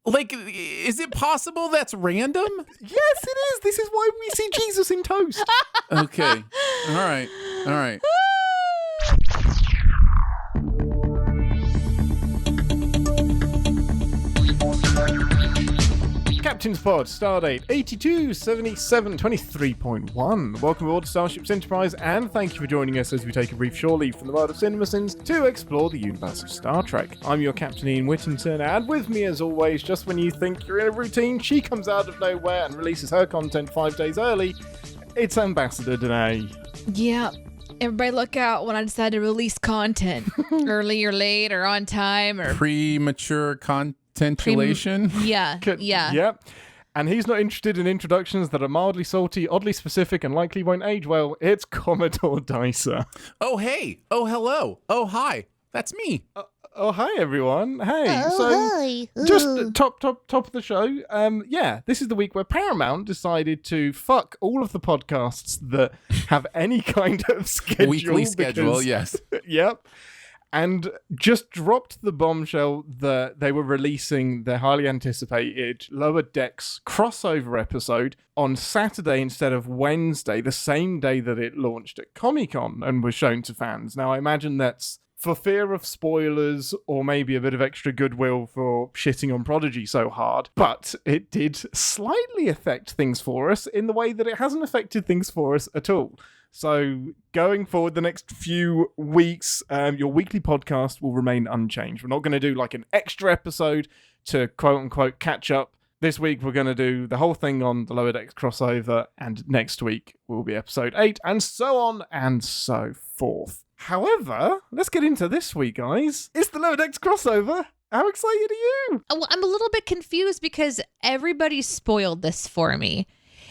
Like, is it possible that's random? Yes, it is. This is why we see Jesus in toast. Okay. All right. Captain's Pod, Stardate 827723.1. Welcome aboard Starship's Enterprise, and thank you for joining us as we take a brief shore leave from the world of CinemaSins to explore the universe of Star Trek. I'm your Captain Ian Whittington, and with me as always, just when you think you're in a routine, she comes out of nowhere and releases her content 5 days early. It's Ambassador Deneé. Yeah. Everybody look out when I decide to release content. Early or late or on time or... Premature contentulation? Yeah. Yep. And he's not interested in introductions that are mildly salty, oddly specific, and likely won't age well. It's Commodore Dicer. Oh, hey. Oh, hello. Oh, hi. That's me. Oh, hi, everyone. Hey. Hi. Just top of the show. This is the week where Paramount decided to fuck all of the podcasts that have any kind of schedule. Weekly schedule, yes. Yep. And just dropped the bombshell that they were releasing their highly anticipated Lower Decks crossover episode on Saturday instead of Wednesday, the same day that it launched at Comic-Con and was shown to fans. Now, I imagine that's for fear of spoilers or maybe a bit of extra goodwill for shitting on Prodigy so hard. But it did slightly affect things for us in the way that it hasn't affected things for us at all. So going forward the next few weeks, your weekly podcast will remain unchanged. We're not going to do like an extra episode to quote-unquote catch up. This week we're going to do the whole thing on the Lower Decks crossover, and next week will be episode 8, and so on and so forth. However, let's get into this week, guys. It's the Lower Decks crossover. How excited are you? Well, I'm a little bit confused because everybody spoiled this for me,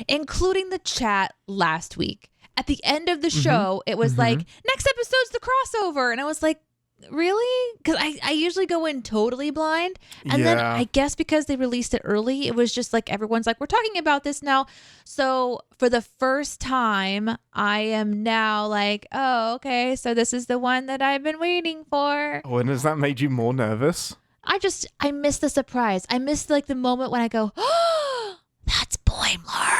including the chat last week. At the end of the show, it was like, next episode's the crossover. And I was like, really? Because I usually go in totally blind. And then I guess because they released it early, it was just like everyone's like, we're talking about this now. So for the first time, I am now like, oh, okay. So this is the one that I've been waiting for. Oh, and has that made you more nervous? I miss the surprise. I miss like the moment when I go, oh, that's Boimler.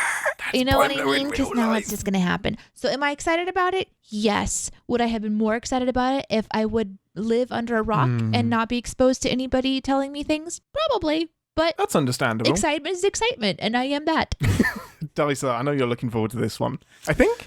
You know what I mean? Because now it's just going to happen. So am I excited about it? Yes. Would I have been more excited about it if I would live under a rock and not be exposed to anybody telling me things? Probably. But that's understandable. Excitement is excitement, and I am that. Dicer, I know you're looking forward to this one. I think?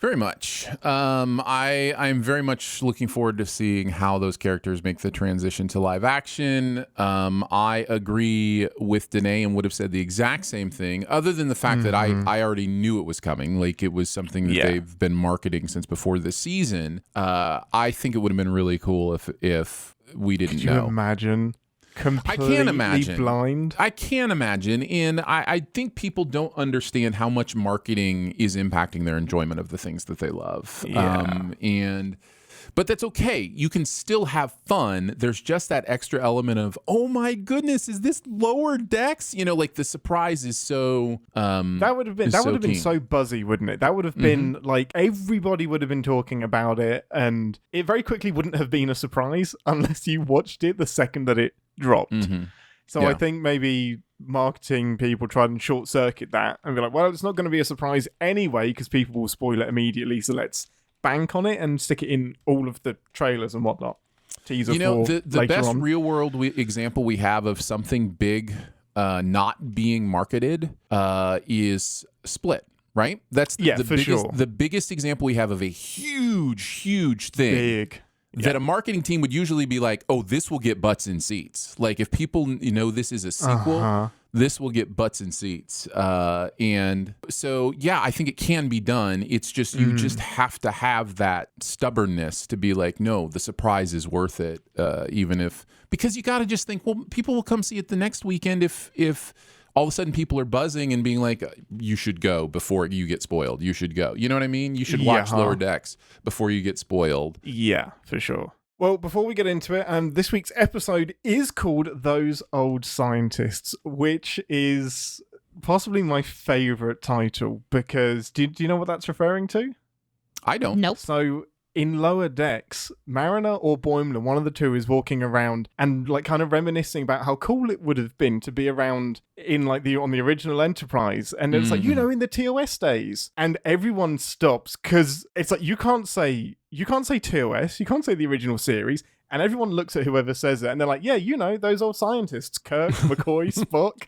Very much. I'm very much looking forward to seeing how those characters make the transition to live action. I agree with Deneé and would have said the exact same thing, other than the fact that I already knew it was coming. Like, it was something that they've been marketing since before this season. I think it would have been really cool if we didn't know. Could you imagine? Completely blind. I can't imagine. And I think people don't understand how much marketing is impacting their enjoyment of the things that they love. But that's okay. You can still have fun. There's just that extra element of, oh my goodness, is this Lower Decks? You know, like the surprise is so that would have been so buzzy, wouldn't it? That would have been like everybody would have been talking about it, and it very quickly wouldn't have been a surprise unless you watched it the second that it dropped. So I think maybe marketing people tried and short circuit that and be like, well, it's not going to be a surprise anyway because people will spoil it immediately, so let's bank on it and stick it in all of the trailers and whatnot. Teaser, you know, the best real world example we have of something big not being marketed is Split, right? That's the biggest example we have of a huge thing. That a marketing team would usually be like, oh, this will get butts in seats. Like, if people this is a sequel, this will get butts in seats. And so, yeah, I think it can be done. It's just, you just have to have that stubbornness to be like, no, the surprise is worth it. Even if, because you got to just think, well, people will come see it the next weekend if all of a sudden people are buzzing and being like, you should go before you get spoiled. You should go. You know what I mean? You should watch Lower Decks before you get spoiled. Yeah, for sure. Well, before we get into it, this week's episode is called Those Old Scientists, which is possibly my favorite title because do you know what that's referring to? I don't. Nope. So in Lower Decks, Mariner or Boimler, one of the two, is walking around and like kind of reminiscing about how cool it would have been to be around in like on the original Enterprise. And it's like, you know, in the TOS days. And everyone stops because it's like you can't say TOS, you can't say the original series. And everyone looks at whoever says it and they're like, yeah, you know, those old scientists, Kirk, McCoy, Spock.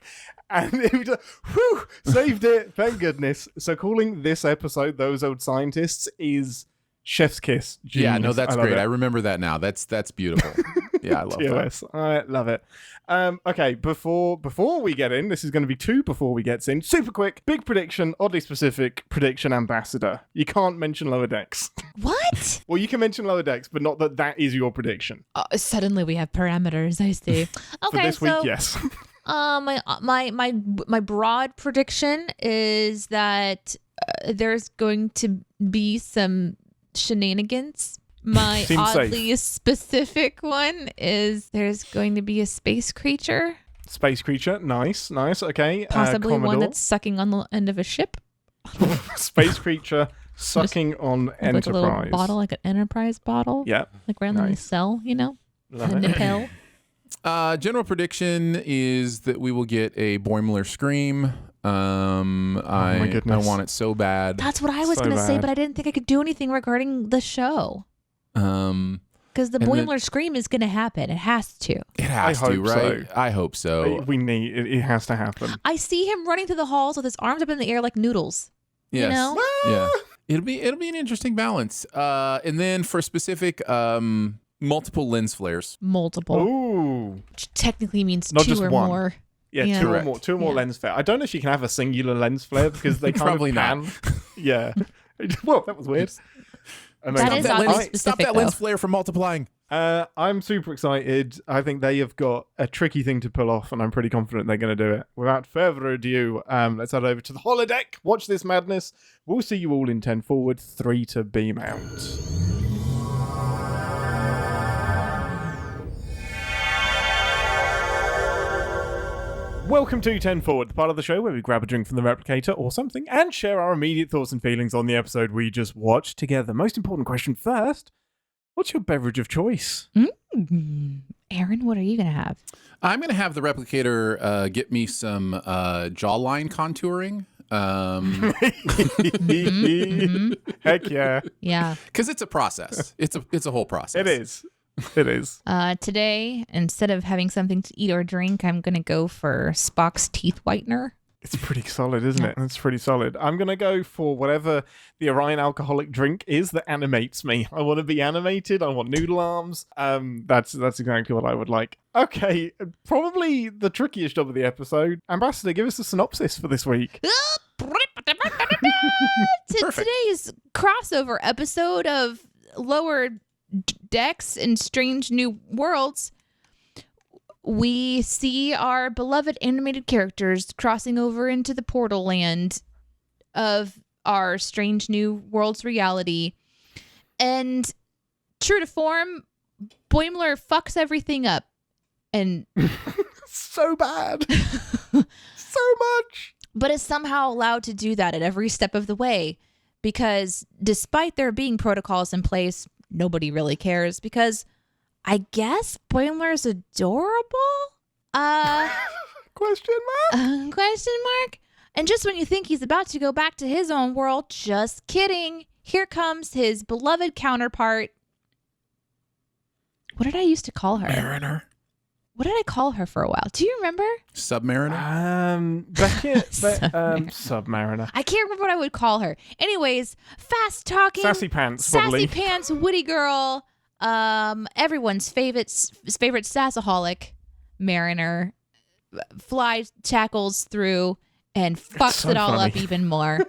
And it was like, whew, saved it. Thank goodness. So calling this episode Those Old Scientists is chef's kiss. Genius. Yeah, no, that's great. I remember that now. That's beautiful. Yeah, I love TOS. That. I love it. Okay, before we get in, this is going to be 2 before we get in. Super quick, big prediction, oddly specific prediction ambassador. You can't mention Lower Decks. What? Well, you can mention Lower Decks, but not that is your prediction. Suddenly we have parameters, I see. Okay, for this week, yes. My broad prediction is that there's going to be some shenanigans. My oddly specific one is there's going to be a space creature. Space creature, nice, okay. Possibly one that's sucking on the end of a ship. Space creature sucking on Enterprise. Like a little bottle, like an Enterprise bottle. Yeah. Like around the nacelle, you know? Love the nipple. General prediction is that we will get a Boimler scream. My goodness. I want it so bad. That's what I was going to say, but I didn't think I could do anything regarding the show. Because the Boimler scream is going to happen. It has to. It has to, right? So. I hope so. It has to happen. I see him running through the halls with his arms up in the air like noodles. Yes. You know? Yeah. It'll be an interesting balance. And then for specific, multiple lens flares. Multiple. Ooh. Which technically means not 2 just or one. more. Yeah, two or more lens flare. I don't know if you can have a singular lens flare because they kind probably of pan. not. Yeah. Well, that was weird. That is specific, stop that lens flare from multiplying. I'm super excited. I think they have got a tricky thing to pull off, and I'm pretty confident they're going to do it. Without further ado, let's head over to the holodeck. Watch this madness. We'll see you all in 10 forward, 3 to beam out. Welcome to 10 Forward, the part of the show where we grab a drink from the replicator or something and share our immediate thoughts and feelings on the episode we just watched together. Most important question first, what's your beverage of choice? Aaron, what are you going to have? I'm going to have the replicator get me some jawline contouring. Heck yeah. Yeah. Because it's a process. It's a whole process. It is. It is. Today, instead of having something to eat or drink, I'm going to go for Spock's teeth whitener. It's pretty solid, isn't it? It's pretty solid. I'm going to go for whatever the Orion alcoholic drink is that animates me. I want to be animated. I want noodle arms. That's exactly what I would like. Okay, probably the trickiest job of the episode. Ambassador, give us a synopsis for this week. Today's crossover episode of Lower Decks and Strange New Worlds, we see our beloved animated characters crossing over into the portal land of our Strange New Worlds reality. And true to form, Boimler fucks everything up. And so bad. So much. But is somehow allowed to do that at every step of the way. Because despite there being protocols in place, nobody really cares because I guess Boimler's adorable? Question mark? Question mark? And just when you think he's about to go back to his own world, just kidding. Here comes his beloved counterpart. What did I used to call her? Mariner. What did I call her for a while? Do you remember? Submariner? Beckett, Submariner. I can't remember what I would call her. Anyways, fast talking. Sassy pants, probably. Sassy pants, witty girl. Everyone's favorite sassaholic, Mariner, flies, tackles through, and fucks it all funny. up even more.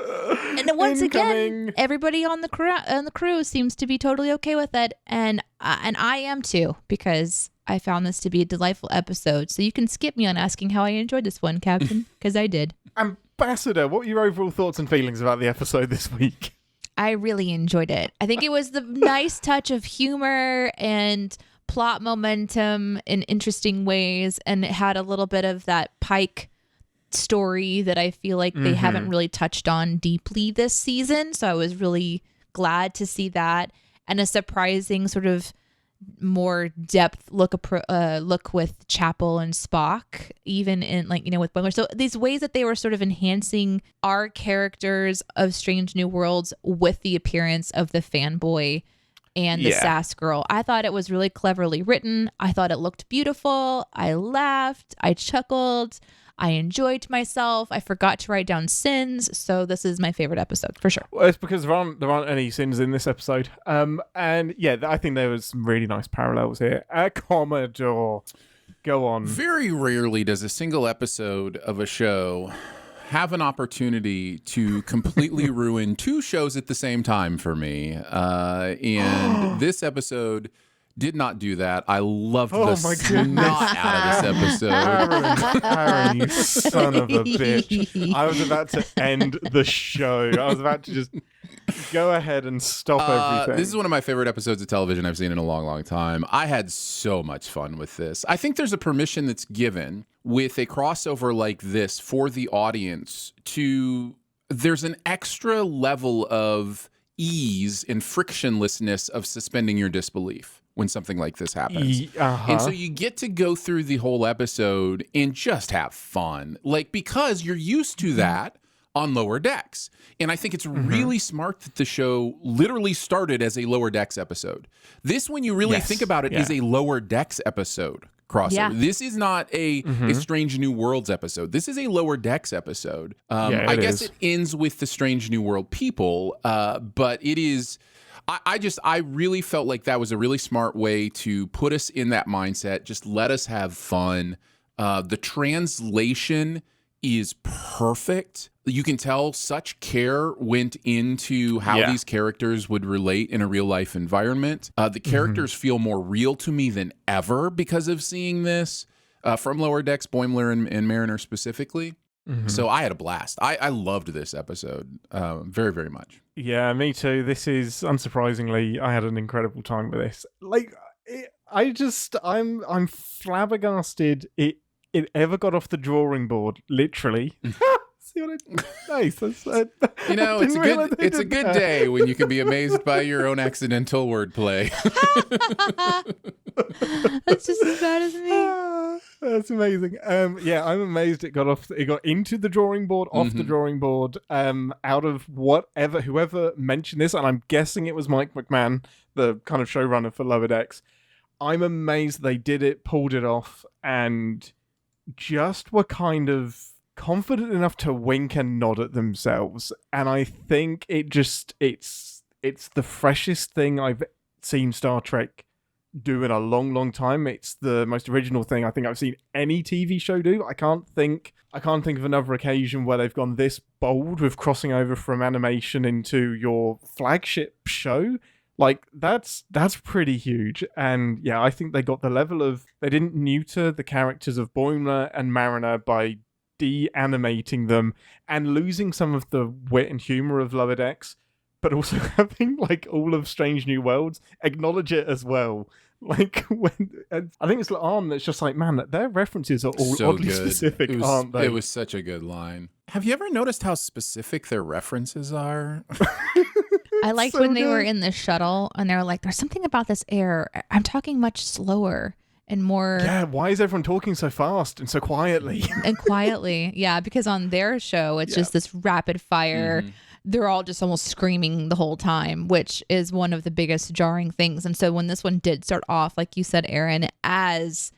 And then once again, everybody on the crew seems to be totally okay with it, and I am too, because I found this to be a delightful episode. So you can skip me on asking how I enjoyed this one, Captain, because I did. Ambassador, what were your overall thoughts and feelings about the episode this week? I really enjoyed it. I think it was the nice touch of humor and plot momentum in interesting ways, and it had a little bit of that Pike story that I feel like they haven't really touched on deeply this season. So I was really glad to see that, and a surprising sort of more depth look with Chapel and Spock, even in with Boimler. So these ways that they were sort of enhancing our characters of Strange New Worlds with the appearance of the fanboy and the sass girl. I thought it was really cleverly written. I thought it looked beautiful. I laughed. I chuckled. I enjoyed myself. I forgot to write down sins, so this is my favorite episode for sure. Well, it's because there aren't any sins in this episode. And yeah, I think there was some really nice parallels here. Commodore, go on. Very rarely does a single episode of a show have an opportunity to completely ruin two shows at the same time for me. And this episode did not do that. I loved the snot out of this episode. Aaron, you son of a bitch. I was about to end the show. I was about to just go ahead and stop everything. This is one of my favorite episodes of television I've seen in a long, long time. I had so much fun with this. I think there's a permission that's given with a crossover like this for the audience to... There's an extra level of ease and frictionlessness of suspending your disbelief when something like this happens. And so you get to go through the whole episode and just have fun. Because you're used to that on Lower Decks. And I think it's really smart that the show literally started as a Lower Decks episode. This, when you really think about it, is a Lower Decks episode crossover. Yeah. This is not a Strange New Worlds episode. This is a Lower Decks episode. I guess it ends with the Strange New World people, but it is... I really felt like that was a really smart way to put us in that mindset. Just let us have fun. The translation is perfect. You can tell such care went into how these characters would relate in a real life environment. The characters feel more real to me than ever because of seeing this from Lower Decks, Boimler and Mariner specifically. So I had a blast. I loved this episode very, very much. Yeah, me too. This is, unsurprisingly, I had an incredible time with this. I'm flabbergasted it ever got off the drawing board, literally. See what nice. It's a good day when you can be amazed by your own accidental wordplay. That's just as bad as me. That's amazing. I'm amazed it got into the drawing board, off the drawing board, out of whoever mentioned this, and I'm guessing it was Mike McMahon, the kind of showrunner for Lower Decks. I'm amazed they did it, pulled it off, and just were kind of confident enough to wink and nod at themselves. And I think it's the freshest thing I've seen Star Trek do in a long, long time. It's the most original thing I think I've seen any TV show do. I can't think of another occasion where they've gone this bold with crossing over from animation into your flagship show. That's pretty huge. And yeah, I think they got the level of... They didn't neuter the characters of Boimler and Mariner by de-animating them and losing some of the wit and humor of Lower Decks, but also having all of Strange New Worlds acknowledge it as well. When I think it's Arm that's just man, their references are all so oddly specific, aren't they? It was such a good line. Have you ever noticed how specific their references are? I liked when they were in the shuttle and they were like, "There's something about this air. I'm talking much slower and more." Yeah, why is everyone talking so fast and so quietly? And quietly, yeah, because on their show it's just this rapid fire. They're all just almost screaming the whole time, which is one of the biggest jarring things. And so when this one did start off, like you said, Aaron, as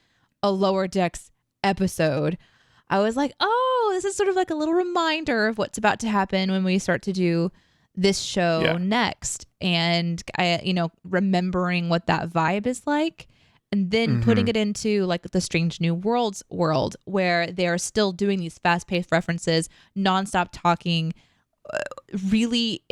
a Lower Decks episode, I was like, oh, this is sort of like a little reminder of what's about to happen when we start to do this show next. And I, remembering what that vibe is like, and then putting it into the Strange New Worlds world where they're still doing these fast-paced references, nonstop talking, really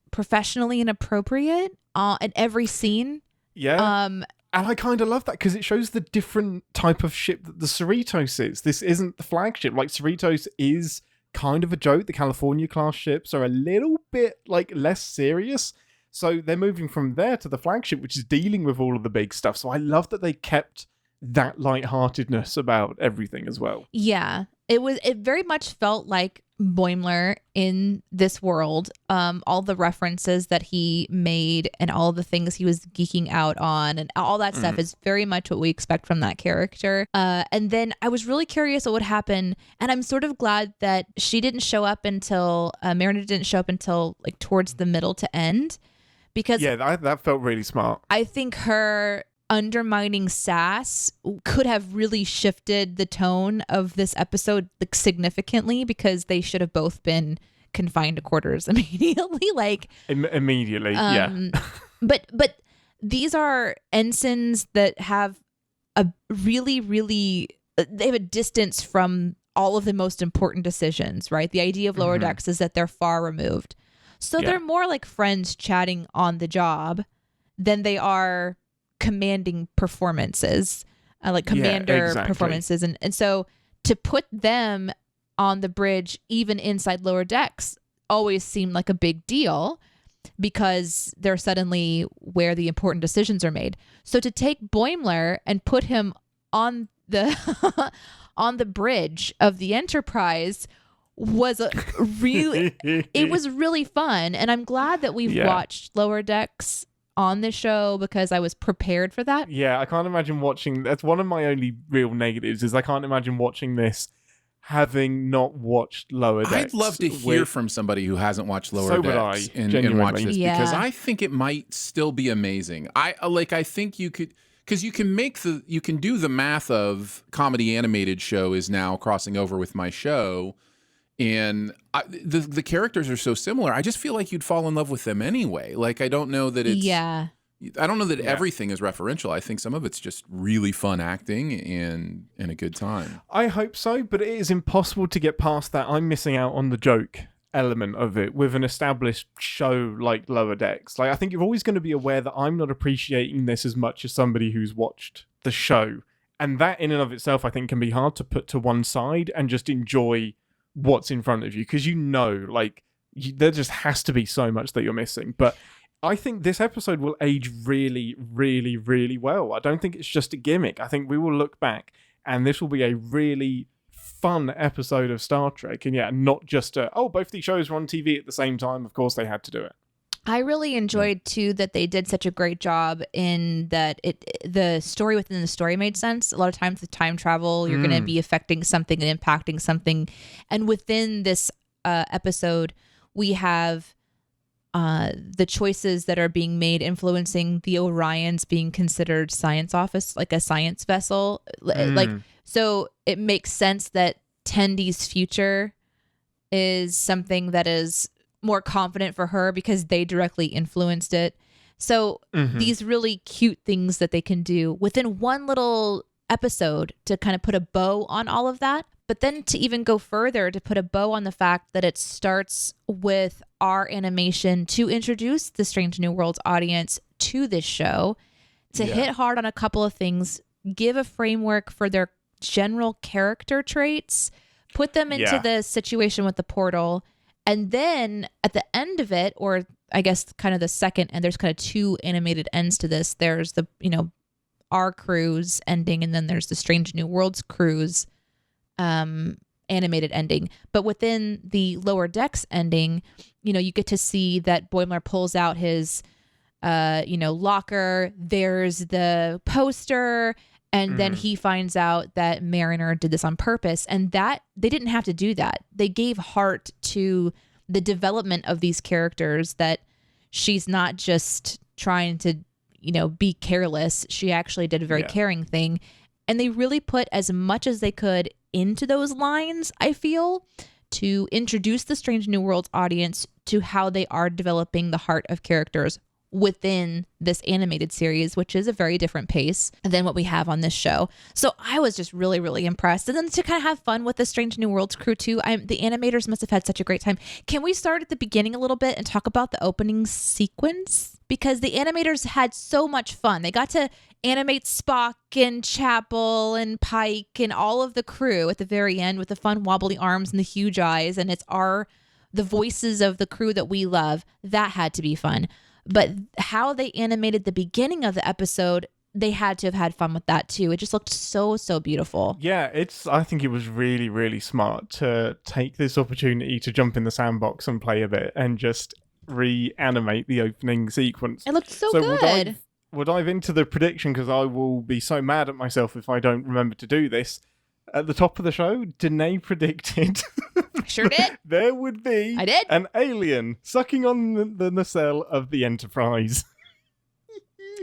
professionally inappropriate in every scene. And I kind of love that because it shows the different type of ship that the Cerritos is. This isn't the flagship. Cerritos is kind of a joke. The California class ships are a little bit less serious, so they're moving from there to the flagship, which is dealing with all of the big stuff. So I love that they kept that lightheartedness about everything as well. Yeah, It very much felt like Boimler in this world. All the references that he made and all the things he was geeking out on and all that stuff is very much what we expect from that character. And then I was really curious what would happen, and I'm sort of glad that she didn't show up until Mariner didn't show up until like towards the middle to end, because that felt really smart. I think her undermining sass could have really shifted the tone of this episode like significantly, because they should have both been confined to quarters immediately. Immediately, yeah. But these are ensigns that have a really, really, they have a distance from all of the most important decisions, right? The idea of lower decks is that they're far removed. So they're more like friends chatting on the job than they are commanding performances, like commander performances. And so to put them on the bridge, even inside lower decks, always seemed like a big deal, because they're suddenly where the important decisions are made. So to take Boimler and put him on the on the bridge of the Enterprise was it was really fun. And I'm glad that we've watched lower decks on this show, because I was prepared for that. Yeah, I can't imagine watching. That's one of my only real negatives, is I can't imagine watching this having not watched Lower Decks. I'd love to hear from somebody who hasn't watched Lower Decks and watch this, because I think it might still be amazing. I think you could, because you can do the math of comedy animated show is now crossing over with my show. And the characters are so similar. I just feel like you'd fall in love with them anyway. Like, I don't know that it's... Yeah. I don't know that everything is referential. I think some of it's just really fun acting and a good time. I hope so, but it is impossible to get past that. I'm missing out on the joke element of it with an established show like Lower Decks. Like, I think you're always going to be aware that I'm not appreciating this as much as somebody who's watched the show. And that in and of itself, I think, can be hard to put to one side and just enjoy what's in front of you, because there just has to be so much that you're missing. But I think this episode will age really, really, really well. I don't think it's just a gimmick. I think we will look back and this will be a really fun episode of Star Trek. And not just both these shows were on TV at the same time. Of course they had to do it. I really enjoyed too that they did such a great job in that the story within the story made sense. A lot of times with time travel, you're going to be affecting something and impacting something. And within this episode, we have the choices that are being made influencing the Orions being considered science office, like a science vessel. So it makes sense that Tendy's future is something that is more confident for her because they directly influenced it. So these really cute things that they can do within one little episode to kind of put a bow on all of that. But then to even go further, to put a bow on the fact that it starts with our animation to introduce the Strange New Worlds audience to this show, to hit hard on a couple of things, give a framework for their general character traits, put them into the situation with the portal. And then at the end of it, or I guess kind of the second, and there's kind of two animated ends to this. There's the, our cruise ending, and then there's the Strange New Worlds cruise animated ending. But within the Lower Decks ending, you get to see that Boimler pulls out his, locker. There's the poster. And then he finds out that Mariner did this on purpose, and that they didn't have to do that. They gave heart to the development of these characters, that she's not just trying to, be careless. She actually did a very caring thing. And they really put as much as they could into those lines, I feel, to introduce the Strange New Worlds audience to how they are developing the heart of characters within this animated series, which is a very different pace than what we have on this show. So I was just really, really impressed. And then to kind of have fun with the Strange New Worlds crew too. The animators must have had such a great time. Can we start at the beginning a little bit and talk about the opening sequence? Because the animators had so much fun. They got to animate Spock and Chapel and Pike and all of the crew at the very end with the fun wobbly arms and the huge eyes. And it's the voices of the crew that we love. That had to be fun. But how they animated the beginning of the episode they had to have had fun with that too. It just looked so beautiful. Yeah, I think it was really, really smart to take this opportunity to jump in the sandbox and play a bit and just reanimate the opening sequence. It looked so good. We'll dive into the prediction because I will be so mad at myself if I don't remember to do this. At the top of the show, Deneé predicted sure did. there would be an alien sucking on the nacelle of the Enterprise.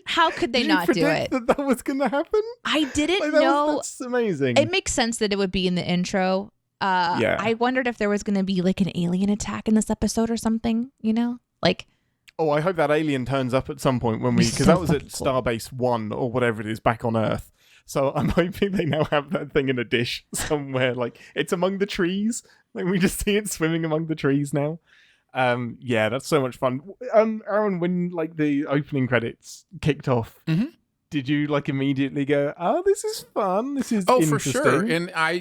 How could they not do it? That was going to happen? I didn't know. That's amazing. It makes sense that it would be in the intro. Yeah. I wondered if there was going to be like an alien attack in this episode or something, like. Oh, I hope that alien turns up at some point because that was at Starbase 1 or whatever it is back on Earth. So I'm hoping they now have that thing in a dish somewhere. Like it's among the trees. Like we just see it swimming among the trees now. Yeah, that's so much fun. Aaron, when like the opening credits kicked off, did you like immediately go, "Oh, this is fun. This is interesting." For sure. And I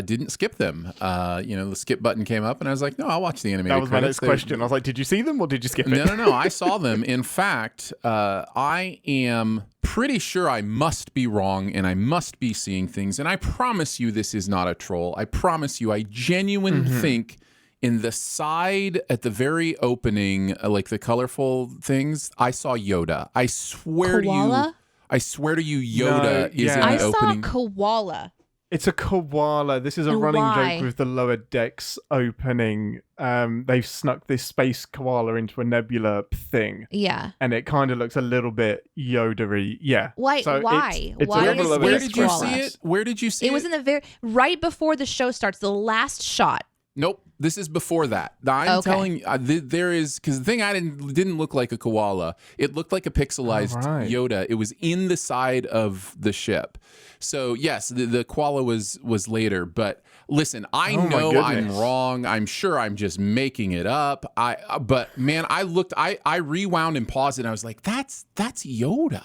didn't skip them. The skip button came up, and I was like, "No, I'll watch the animated." That was credits. My next question. I was like, "Did you see them or did you skip it?" No. I saw them. In fact, I am pretty sure I must be wrong, and I must be seeing things. And I promise you, this is not a troll. I promise you, I genuinely think. In the side at the very opening, like the colorful things, I saw Yoda. I swear koala? to you, Yoda is in the opening. I saw koala. It's a koala. This is a running joke with the lower decks opening. They've snuck this space koala into a nebula thing. Yeah. And it kind of looks a little bit Yoda-y. Yeah. Why? So Why? Why where did you see it? Where did you see it? It was in the right before the show starts, the last shot. Nope. This is before that. I'm telling you, there is, because the thing didn't look like a koala. It looked like a pixelized Yoda. It was in the side of the ship. So yes, the koala was later. But listen, I know I'm wrong. I'm sure I'm just making it up. But man, I rewound and paused, and I was like, that's Yoda.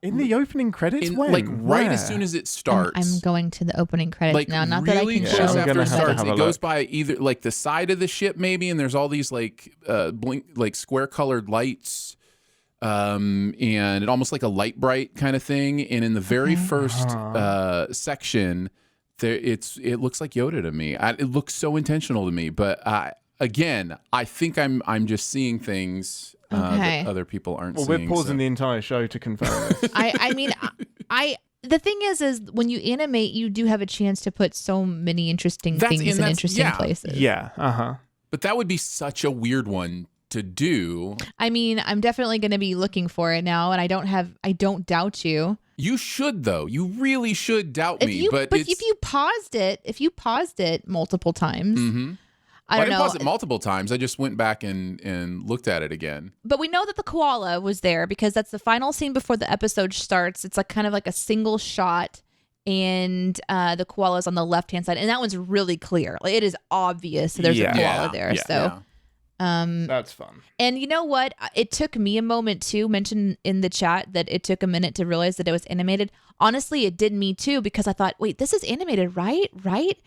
In the opening credits? As soon as it starts. I'm going to the opening credits now. Not really that I can show. After it starts, it goes by either like the side of the ship maybe, and there's all these like square colored lights, and almost like a light bright kind of thing. And in the very first section, it looks like Yoda to me. It looks so intentional to me. But again, I think I'm just seeing things. That other people aren't seeing. We're pausing the entire show to confirm this. The thing is when you animate, you do have a chance to put so many interesting things in interesting places. Yeah. But that would be such a weird one to do. I mean, I'm definitely going to be looking for it now, and I don't doubt you. You should, though. You really should doubt me. But if you paused it multiple times. I didn't pause it multiple times. I just went back and looked at it again. But we know that the koala was there because that's the final scene before the episode starts. It's like kind of like a single shot, and the koala's on the left-hand side, and that one's really clear. Like it is obvious there's a koala there. That's fun. And you know what? It took me a moment to mention in the chat that it took a minute to realize that it was animated. Honestly, it did me too because I thought, wait, this is animated, right?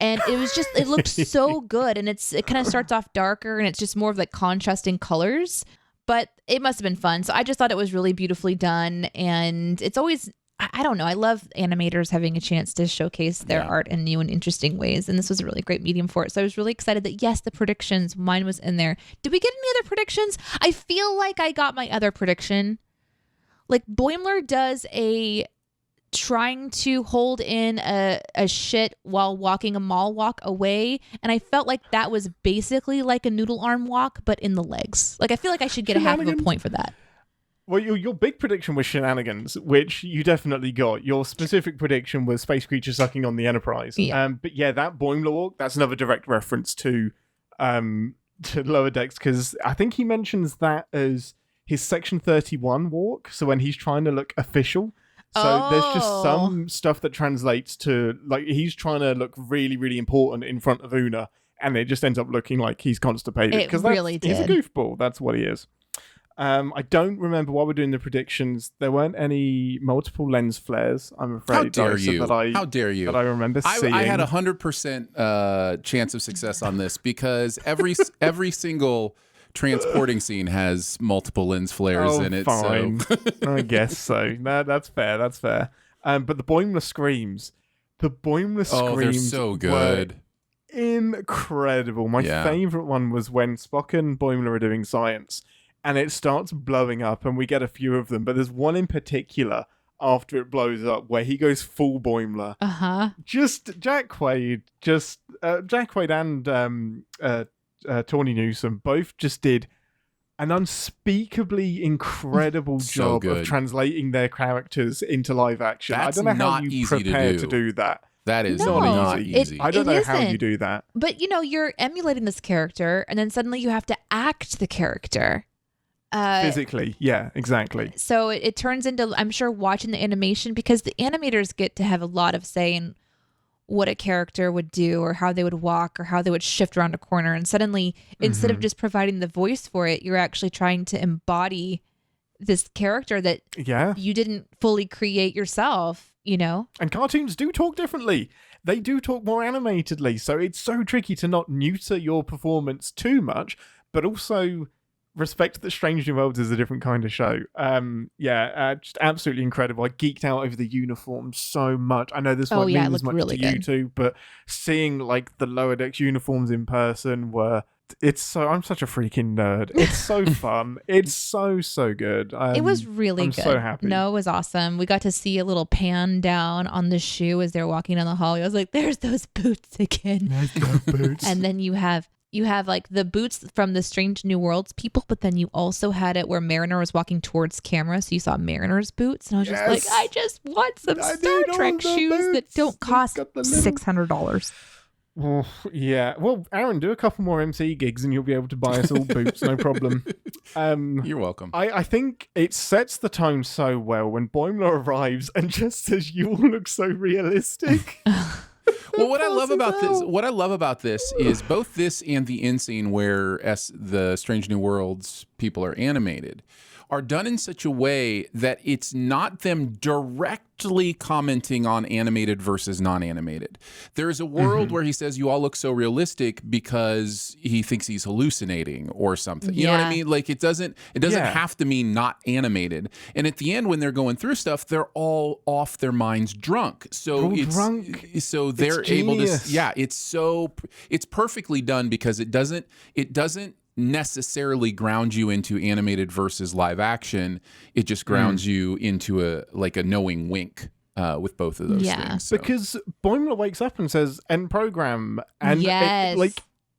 And it was just, it looked so good. And it kind of starts off darker and it's just more of like contrasting colors, but it must've been fun. So I just thought it was really beautifully done. And it's always, I don't know. I love animators having a chance to showcase their art in new and interesting ways. And this was a really great medium for it. So I was really excited that yes, the predictions, mine was in there. Did we get any other predictions? I feel like I got my other prediction. Like Boimler does trying to hold in a shit while walking a mall walk away, and I felt like that was basically like a noodle arm walk but in the legs. Like I feel like I should get a half of a point for that. Well, your big prediction was shenanigans, which you definitely got. Your specific prediction was space creature sucking on the Enterprise. But yeah, that Boimler walk, that's another direct reference to Lower Decks, because I think he mentions that as his Section 31 walk, so when he's trying to look official. So there's just some stuff that translates to, like, he's trying to look really, really important in front of Una, and it just ends up looking like he's constipated. It really did. He's a goofball. That's what he is. I don't remember while we're doing the predictions. There weren't any multiple lens flares, I'm afraid. How dare you? How dare you? That I remember seeing. I had 100% chance of success on this because every single transporting scene has multiple lens flares in it. Fine. So I guess so. No, that's fair. That's fair. But the Boimler screams. The Boimler screams. Oh, they're so good. Incredible. My favorite one was when Spock and Boimler are doing science, and it starts blowing up, and we get a few of them. But there's one in particular after it blows up where he goes full Boimler. Just Jack Quaid and Tawny Newsome both just did an unspeakably incredible job of translating their characters into live action. I don't know how you prepare to do that. That is not easy. I don't know how you do that. But, you're emulating this character, and then suddenly you have to act the character. Physically, yeah, exactly. So it turns into, I'm sure, watching the animation, because the animators get to have a lot of say in what a character would do or how they would walk or how they would shift around a corner. And suddenly, instead of just providing the voice for it, you're actually trying to embody this character that you didn't fully create yourself, And cartoons do talk differently. They do talk more animatedly. So it's so tricky to not neuter your performance too much, but also respect that Strange New Worlds is a different kind of show. Just absolutely incredible. I geeked out over the uniforms so much. I know this won't mean as much really to you two, but seeing the Lower Decks uniforms in person I'm such a freaking nerd. It's so fun. It's so good. It was really good. I'm so happy. No, it was awesome. We got to see a little pan down on the shoe as they're walking down the hallway. I was like, there's those boots again. There's those boots. And then you have the boots from the Strange New Worlds people, but then you also had it where Mariner was walking towards camera, so you saw Mariner's boots, and I was just like, I just want some Star Trek shoes that don't cost $600. Oh, yeah. Well, Aaron, do a couple more MC gigs and you'll be able to buy us all boots, no problem. You're welcome. I think it sets the tone so well when Boimler arrives and just says, "You all look so realistic." Well, what I love about this is both this and the end scene where the Strange New Worlds people are animated are done in such a way that it's not them directly commenting on animated versus non-animated. There's a world where he says, you all look so realistic because he thinks he's hallucinating or something. You know what I mean? It doesn't have to mean not animated. And at the end, when they're going through stuff, they're all off their minds drunk. So they're able to, it's perfectly done because it doesn't necessarily ground you into animated versus live action. It just grounds you into a knowing wink with both of those things. So. Because Boimler wakes up and says end program, and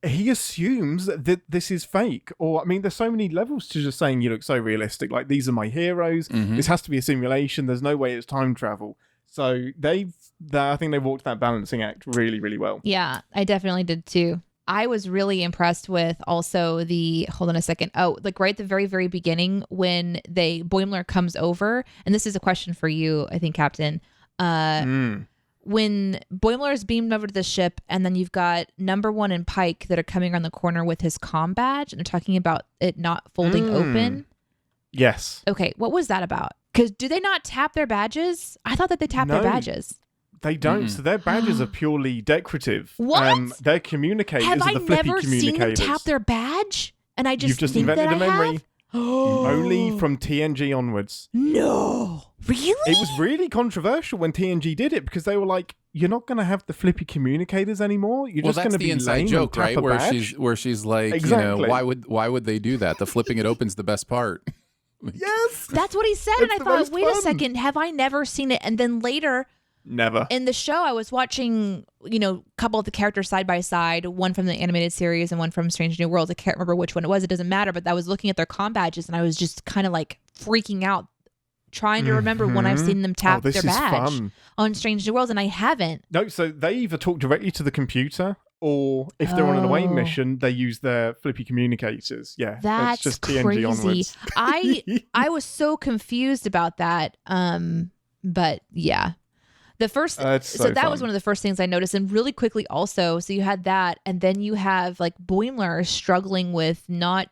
he assumes that this is fake. Or there's so many levels to just saying you look so realistic. Like, these are my heroes. This has to be a simulation. There's no way it's time travel. So I think they walked that balancing act really, really well. Yeah, I definitely did too. I was really impressed with also hold on a second. Oh, right at the very, very beginning when Boimler comes over, and this is a question for you, I think, Captain. When Boimler is beamed over to the ship, and then you've got Number One and Pike that are coming around the corner with his comm badge, and they're talking about it not folding open. Yes. Okay, what was that about? Because do they not tap their badges? I thought that they tapped their badges. They don't. So their badges are purely decorative. What? Their communicators are the flippy communicators. Have I never seen them tap their badge? And You've just think invented that a memory. Only from TNG onwards. No. Really? It was really controversial when TNG did it because they were like, you're not going to have the flippy communicators anymore. You're just going to be that's the inside joke, right? Where she's like, exactly. Why would they do that? The flipping it open's the best part. Yes. That's what he said. And I thought, wait a second, have I never seen it? And then later... Never. In the show, I was watching, a couple of the characters side by side, one from the animated series and one from Strange New Worlds. I can't remember which one it was. It doesn't matter. But I was looking at their comm badges and I was just kind of freaking out, trying to remember when I've seen them tap their badge on Strange New Worlds, and I haven't. No, so they either talk directly to the computer, or if they're on an away mission, they use their flippy communicators. Yeah, that's just TNG crazy. Onwards. I was so confused about that. But yeah. The first, so that was one of the first things I noticed, and really quickly also. So you had that, and then you have Boimler struggling with not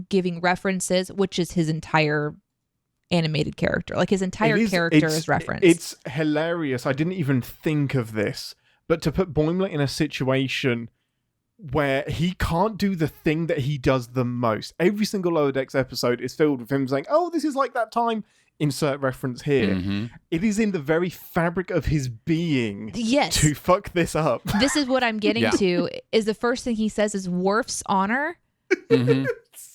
giving references, which is his entire animated character. His entire character is referenced. It's hilarious. I didn't even think of this, but to put Boimler in a situation where he can't do the thing that he does the most. Every single Lower Decks episode is filled with him saying, oh, this is like that time, insert reference here. Mm-hmm. It is in the very fabric of his being Yes. to fuck this up. This is what I'm getting to, is the first thing he says is Worf's honor. Mm-hmm.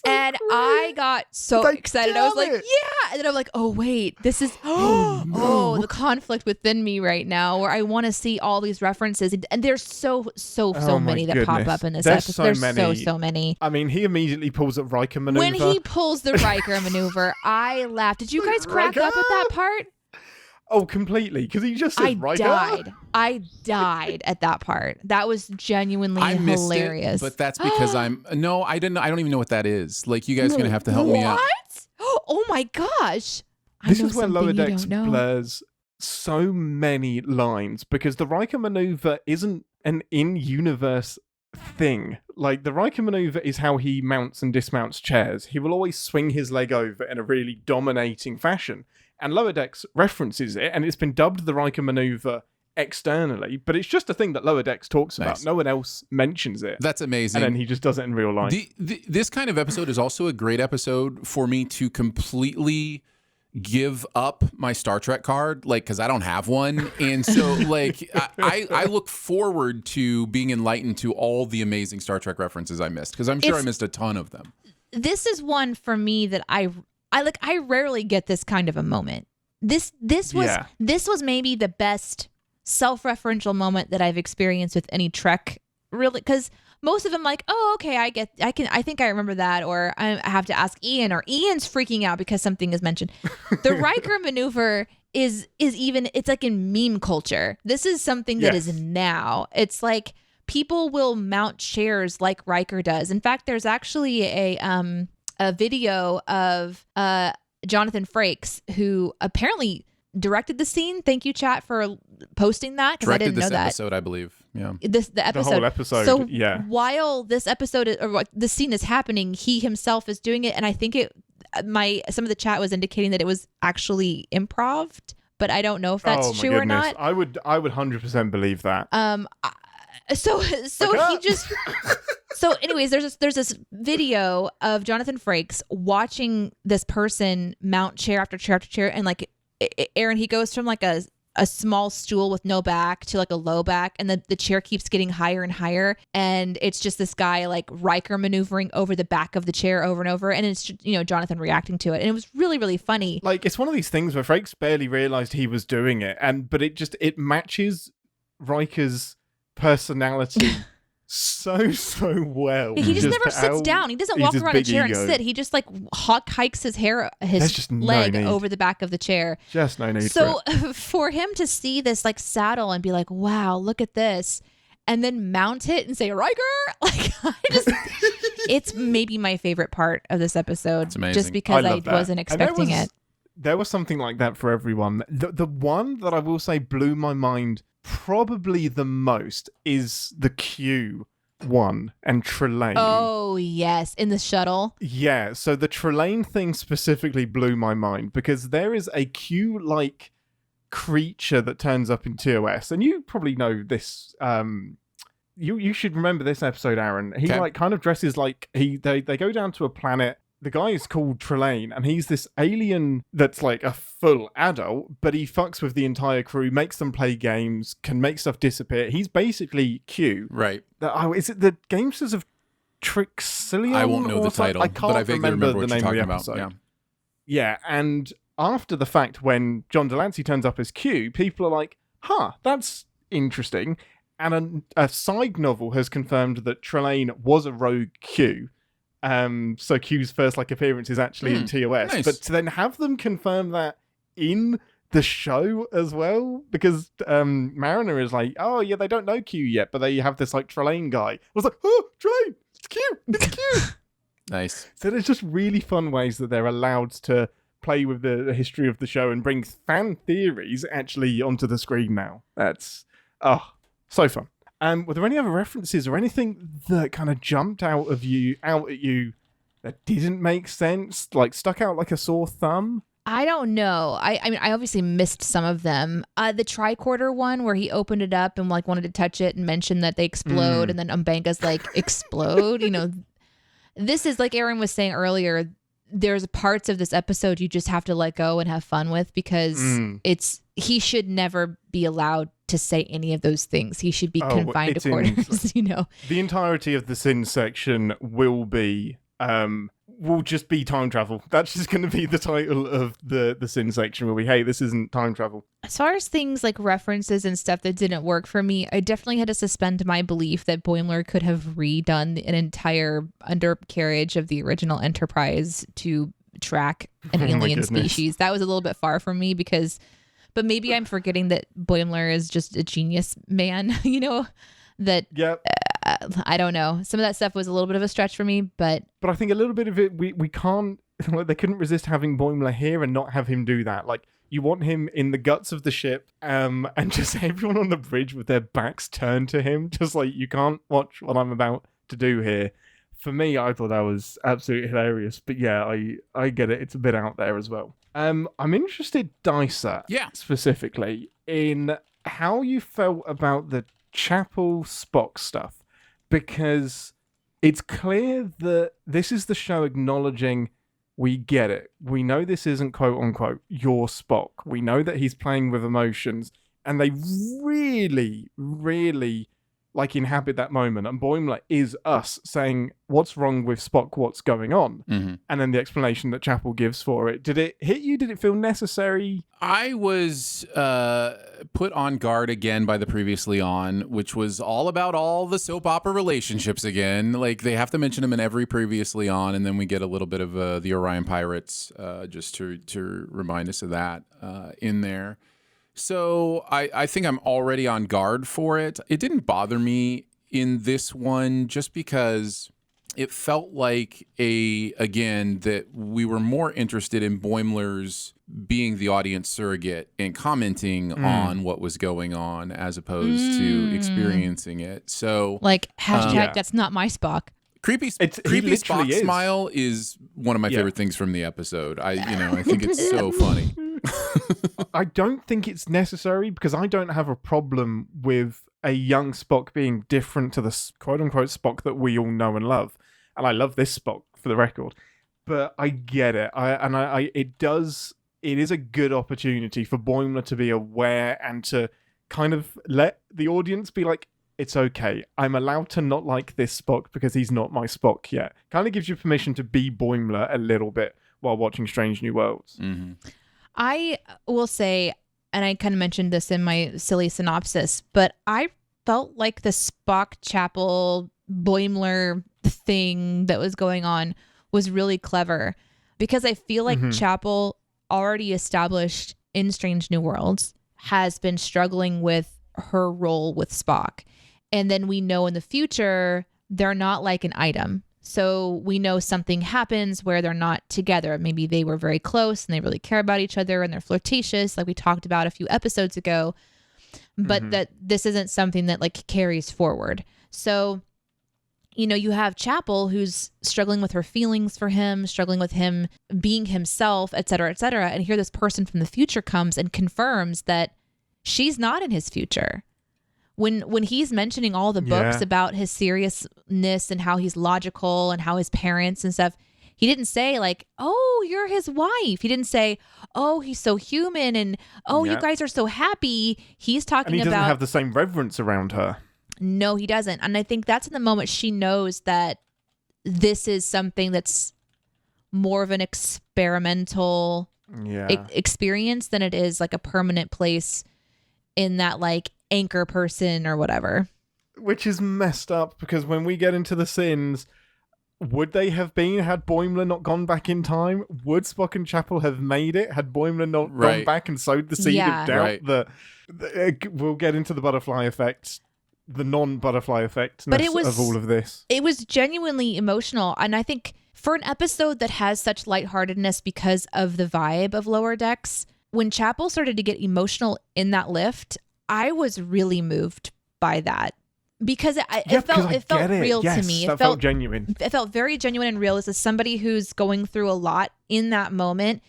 And I got so excited. I was like, yeah. And then I'm like, oh, wait, this is, the conflict within me right now where I want to see all these references. And there's so many that pop up in this episode. There's so many. I mean, he immediately pulls a RIKER maneuver. When he pulls the RIKER maneuver, I laughed. Did you guys crack up at that part? Oh, completely. Because he just says RIKER. I died at that part. That was genuinely hilarious. It, but that's because I don't even know what that is. Like, you guys are going to have to help me out. What? Oh my gosh. This is where Lower Decks blurs so many lines, because the RIKER maneuver isn't an in-universe thing. Like, the RIKER maneuver is how he mounts and dismounts chairs. He will always swing his leg over in a really dominating fashion. And Lower Decks references it, and it's been dubbed the RIKER maneuver externally, but it's just a thing that Lower Decks talks about. No one else mentions it. That's amazing. And then he just does it in real life. This kind of episode is also a great episode for me to completely give up my Star Trek card, like, because I don't have one. And so, like, I look forward to being enlightened to all the amazing Star Trek references I missed, because I'm sure I missed a ton of them. This is one for me that I rarely get this kind of a moment. This was maybe the best self-referential moment that I've experienced with any Trek, really, because most of them, like, oh, okay, I think I remember that, or I have to ask Ian, or Ian's freaking out because something is mentioned. The RIKER maneuver is even, it's like in meme culture. This is something that is now. It's like people will mount chairs like RIKER does. In fact, there's actually a video of Jonathan Frakes, who apparently directed the scene. Thank you, chat, for posting that, because I didn't know that. Directed this episode, I believe. Yeah. The episode. The whole episode, so yeah. While this episode, or the scene is happening, he himself is doing it, and I think some of the chat was indicating that it was actually improv'd, but I don't know if that's true or not. I would 100% believe that. So he just. So anyways, there's this video of Jonathan Frakes watching this person mount chair after chair after chair, and like Aaron, he goes from like a small stool with no back to like a low back, and the chair keeps getting higher and higher, and it's just this guy like RIKER maneuvering over the back of the chair over and over, and it's, you know, Jonathan reacting to it, and it was really, really funny. Like, it's one of these things where Frakes barely realized he was doing it, but it matches Riker's personality so well. He just never sits down. He doesn't walk around a chair and sit. He just like hikes his leg over the back of the chair. Just no need. So for him to see this like saddle and be like, wow, look at this, and then mount it and say RIKER, like, it's maybe my favorite part of this episode. It's amazing. Just because I wasn't expecting it. There was something like that for everyone. The one that I will say blew my mind probably the most is the Q one and Trelane. Oh yes, in the shuttle. Yeah, so the Trelane thing specifically blew my mind, because there is a Q-like creature that turns up in TOS, and you probably know this. You should remember this episode, Aaron. He like kind of dresses like they go down to a planet. The guy is called Trelane, and he's this alien that's like a full adult, but he fucks with the entire crew, makes them play games, can make stuff disappear. He's basically Q. Right. Is it the Gamesters of Trixilium? I won't know the title, but I vaguely remember what you're talking about. Yeah, and after the fact, when John Delancey turns up as Q, people are like, huh, that's interesting. And a side novel has confirmed that Trelane was a rogue Q. So Q's first appearance is actually in TOS, nice. But to then have them confirm that in the show as well, because Mariner is like, oh yeah, they don't know Q yet, but they have this Trelane guy. I was like, oh, Trelane, it's Q. Nice. So there's just really fun ways that they're allowed to play with the history of the show and bring fan theories actually onto the screen now. That's so fun. Were there any other references or anything that kind of jumped out at you that didn't make sense, like stuck out like a sore thumb? I don't know. I mean, I obviously missed some of them. The tricorder one where he opened it up and like wanted to touch it and mentioned that they explode, and then Umbanga's like, explode? You know, this is like Aaron was saying earlier, there's parts of this episode you just have to let go and have fun with, because he should never be allowed to say any of those things. He should be confined to quarters, you know. The entirety of the sin section will just be time travel. That's just going to be the title of the sin section, where hey, this isn't time travel. As far as things like references and stuff that didn't work for me, I definitely had to suspend my belief that Boimler could have redone an entire undercarriage of the original Enterprise to track an alien species. That was a little bit far from me but maybe I'm forgetting that Boimler is just a genius man, you know, that... Yep. I don't know. Some of that stuff was a little bit of a stretch for me, but I think a little bit of it, we can't, they couldn't resist having Boimler here and not have him do that. Like, you want him in the guts of the ship, and just everyone on the bridge with their backs turned to him, just like, you can't watch what I'm about to do here. For me, I thought that was absolutely hilarious. But yeah, I get it. It's a bit out there as well. I'm interested, Dicer, specifically, in how you felt about the Chapel Spock stuff. Because it's clear that this is the show acknowledging we get it. We know this isn't quote unquote your Spock. We know that he's playing with emotions, and they really, really like inhabit that moment. And Boimler is us saying, what's wrong with Spock? What's going on? Mm-hmm. And then the explanation that Chapel gives for it. Did it hit you? Did it feel necessary? I was put on guard again by the Previously On, which was all about all the soap opera relationships again. Like, they have to mention them in every Previously On, and then we get a little bit of the Orion Pirates just to remind us of that in there. So I think I'm already on guard for it. It didn't bother me in this one just because it felt like that we were more interested in Boimler's being the audience surrogate and commenting on what was going on as opposed to experiencing it. So like hashtag that's not my Spock. Creepy Spock smile is one of my favorite things from the episode. I think it's so funny. I don't think it's necessary, because I don't have a problem with a young Spock being different to the quote-unquote Spock that we all know and love. And I love this Spock, for the record. But I get it. It is a good opportunity for Boimler to be aware and to kind of let the audience be like, it's okay. I'm allowed to not like this Spock because he's not my Spock yet. Kind of gives you permission to be Boimler a little bit while watching Strange New Worlds. Mm-hmm. I will say, and I kind of mentioned this in my silly synopsis, but I felt like the Spock Chapel Boimler thing that was going on was really clever, because I feel like Chapel, already established in Strange New Worlds, has been struggling with her role with Spock. And then we know in the future, they're not like an item. So we know something happens where they're not together. Maybe they were very close and they really care about each other and they're flirtatious, like we talked about a few episodes ago, but that this isn't something that like carries forward. So, you know, you have Chapel who's struggling with her feelings for him, struggling with him being himself, et cetera, et cetera. And here this person from the future comes and confirms that she's not in his future. When he's mentioning all the books about his seriousness and how he's logical and how his parents and stuff, he didn't say like, oh, you're his wife. He didn't say, oh, he's so human and oh, you guys are so happy. He's talking about... And he doesn't have the same reverence around her. No, he doesn't. And I think that's in the moment she knows that this is something that's more of an experimental experience than it is like a permanent place in that like anchor person or whatever. Which is messed up, because when we get into the sins, would they have been had Boimler not gone back in time? Would Spock and Chapel have made it had Boimler not gone back and sowed the seed of doubt? We'll get into the butterfly effect, the non-butterfly effect of all of this. It was genuinely emotional, and I think for an episode that has such lightheartedness because of the vibe of Lower Decks, when Chapel started to get emotional in that lift, I was really moved by that, because it felt real to me. It felt genuine. It felt very genuine and real. This is somebody who's going through a lot in that moment,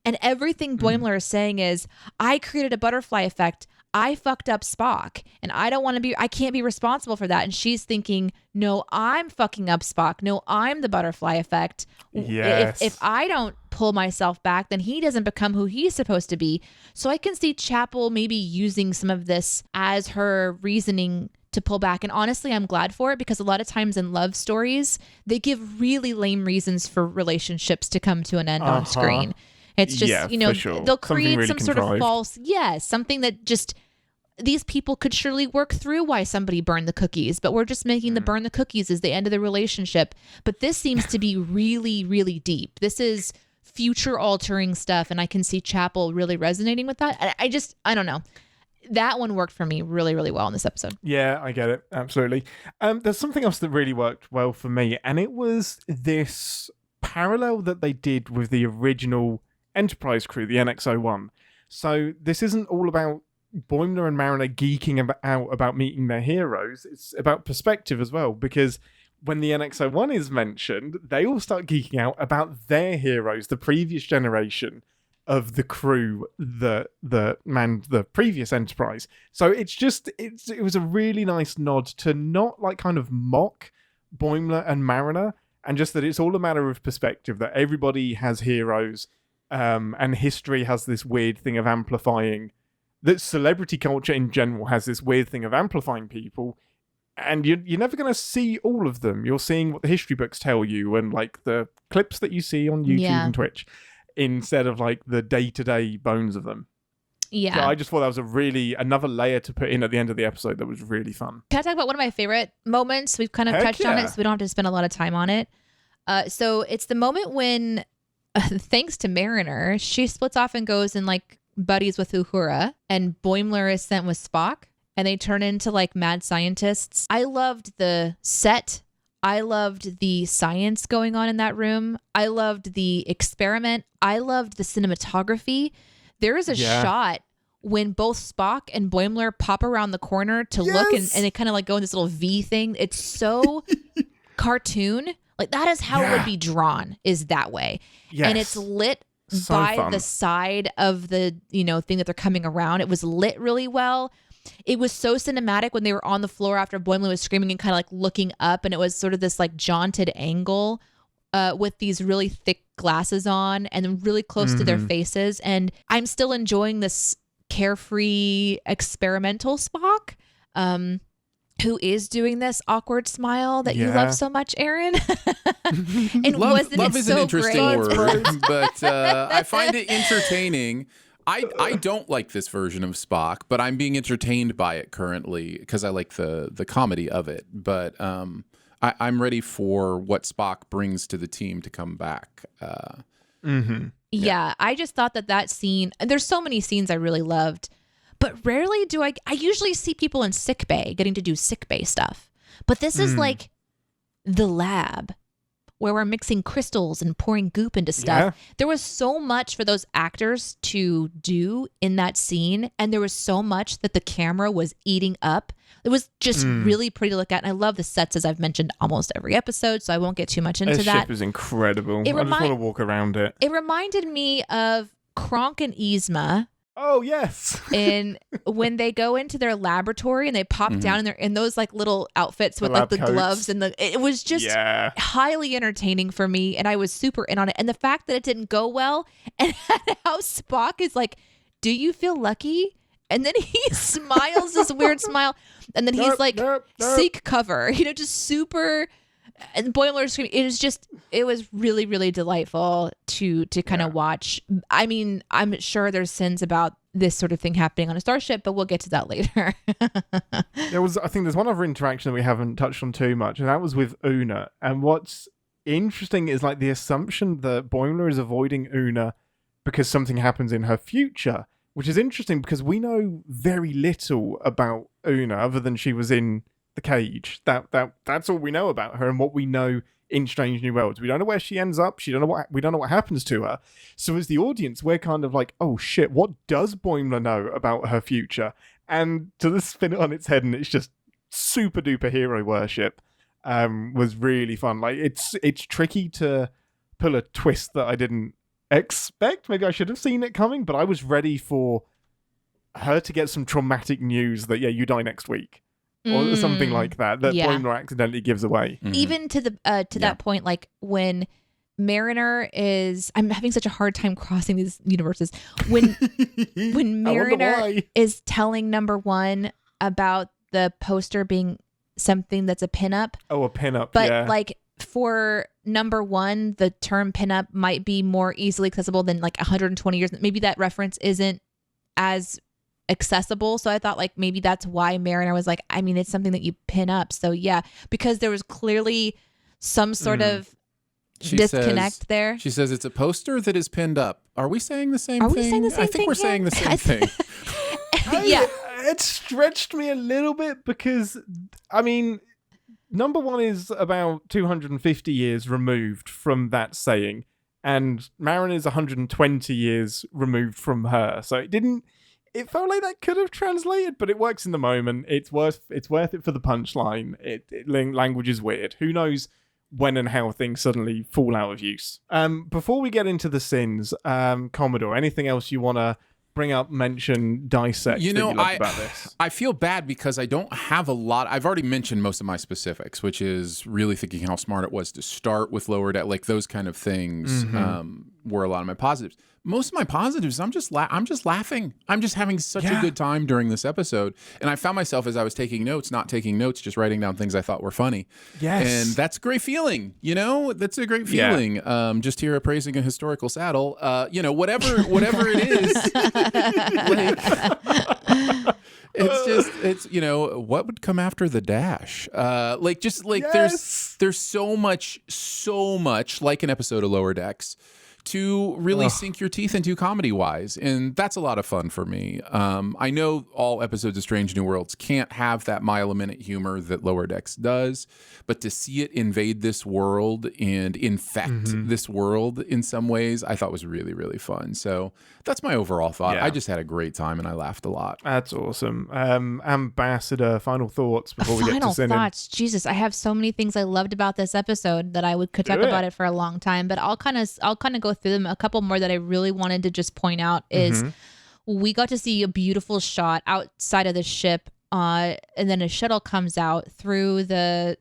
And everything Boimler is saying is, I created a butterfly effect. I fucked up Spock, and I can't be responsible for that. And she's thinking, no, I'm fucking up Spock. No, I'm the butterfly effect. Yes. If I don't pull myself back, then he doesn't become who he's supposed to be. So I can see Chapel maybe using some of this as her reasoning to pull back. And honestly, I'm glad for it, because a lot of times in love stories, they give really lame reasons for relationships to come to an end on screen. It's just, sure. They'll create really some contrived. sort of false, something that just these people could surely work through why somebody burned the cookies, but we're just making the burn the cookies as the end of the relationship. But this seems to be really, really deep. This is future altering stuff, and I can see Chapel really resonating with that. I don't know. That one worked for me really, really well in this episode. Yeah, I get it. Absolutely. There's something else that really worked well for me, and it was this parallel that they did with the original Enterprise crew, the NX-01. So this isn't all about Boimler and Mariner geeking out about meeting their heroes. It's about perspective as well, because when the NX-01 is mentioned, they all start geeking out about their heroes, the previous generation of the crew that manned the previous Enterprise. So it was a really nice nod to not like kind of mock Boimler and Mariner, and just that it's all a matter of perspective, that everybody has heroes, and history has this weird thing of amplifying, that celebrity culture in general has this weird thing of amplifying people, and you're never going to see all of them. You're seeing what the history books tell you and like the clips that you see on YouTube and Twitch, instead of like the day-to-day bones of them. Yeah. So I just thought that was another layer to put in at the end of the episode that was really fun. Can I talk about one of my favorite moments? We've kind of touched on it, so we don't have to spend a lot of time on it. So it's the moment when, thanks to Mariner, she splits off and goes and like buddies with Uhura, and Boimler is sent with Spock, and they turn into like mad scientists. I loved the set. I loved the science going on in that room. I loved the experiment. I loved the cinematography. There is a shot when both Spock and Boimler pop around the corner to look, and they kind of like go in this little V thing. It's so cartoon. Like that is how it would be drawn, is that way. Yes. And it's lit by the side of the, thing that they're coming around. It was lit really well. It was so cinematic when they were on the floor after Boimler was screaming and kind of like looking up, and it was sort of this like jaunted angle with these really thick glasses on and really close to their faces. And I'm still enjoying this carefree experimental Spock, who is doing this awkward smile that you love so much, Aaron. And love is an interesting word, but I find it entertaining. I don't like this version of Spock, but I'm being entertained by it currently because I like the comedy of it. But I'm ready for what Spock brings to the team to come back. Yeah, I just thought that scene, and there's so many scenes I really loved, but rarely do I usually see people in sickbay getting to do sickbay stuff. But this is like the lab where we're mixing crystals and pouring goop into stuff. Yeah. There was so much for those actors to do in that scene, and there was so much that the camera was eating up. It was just really pretty to look at, and I love the sets, as I've mentioned almost every episode, so I won't get too much into that. The ship is incredible. I just want to walk around it. It reminded me of Kronk and Yzma. Oh, yes. And when they go into their laboratory and they pop down in those like little outfits with like the gloves and it was just highly entertaining for me, and I was super in on it. And the fact that it didn't go well, and how Spock is like, "Do you feel lucky?" And then he smiles this weird smile, and then he's like, "Seek cover," just super. And Boimler screaming. It was really, really delightful to kind of watch. I mean, I'm sure there's sins about this sort of thing happening on a starship, but we'll get to that later. I think there's one other interaction that we haven't touched on too much, and that was with Una. And what's interesting is like the assumption that Boimler is avoiding Una because something happens in her future, which is interesting because we know very little about Una other than she was in the cage. That's all we know about her and what we know in Strange New Worlds. We don't know where she ends up. We don't know what happens to her. So as the audience, we're kind of like, oh shit, what does Boimler know about her future? And to spin it on its head, and it's just super duper hero worship, was really fun. Like it's tricky to pull a twist that I didn't expect. Maybe I should have seen it coming, but I was ready for her to get some traumatic news that, you die next week. Or something like that Boimler accidentally gives away. Mm-hmm. Even to that point, like when Mariner is... I'm having such a hard time crossing these universes. When Mariner is telling number one about the poster being something that's a pinup. Oh, a pinup, but like for number one, the term pinup might be more easily accessible than like 120 years. Maybe that reference isn't as accessible. So I thought like maybe that's why Mariner was like, I mean, it's something that you pin up. So yeah, because there was clearly some sort of disconnect there. She says it's a poster that is pinned up. Are we saying the same thing? Are we saying the same thing? I think we're saying the same thing. Yeah. It stretched me a little bit because, I mean, number one is about 250 years removed from that saying, and Mariner's 120 years removed from her. So it felt like that could have translated, but it works in the moment. It's worth it for the punchline. Language is weird. Who knows when and how things suddenly fall out of use. Before we get into the sins, Commodore, anything else you want to bring up, mention, dissect about this? I feel bad because I don't have a lot. I've already mentioned most of my specifics, which is really thinking how smart it was to start with lower deck, like those kind of things were a lot of my positives. Most of my positives, I'm just laughing. I'm just having such a good time during this episode. And I found myself as I was taking notes, not taking notes, just writing down things I thought were funny. Yes. And that's a great feeling, That's a great feeling. Yeah. Just here appraising a historical saddle. Whatever it is. It's what would come after the dash? There's so much like an episode of Lower Decks to really sink your teeth into comedy-wise, and that's a lot of fun for me. I know all episodes of Strange New Worlds can't have that mile-a-minute humor that Lower Decks does, but to see it invade this world and infect this world in some ways, I thought was really, really fun. So that's my overall thought. Yeah. I just had a great time, and I laughed a lot. That's awesome. Ambassador, final thoughts before we get to Final thoughts. Jesus, I have so many things I loved about this episode that could talk about it for a long time, but I'll kind of go through them. A couple more that I really wanted to just point out is we got to see a beautiful shot outside of the ship, and then a shuttle comes out through the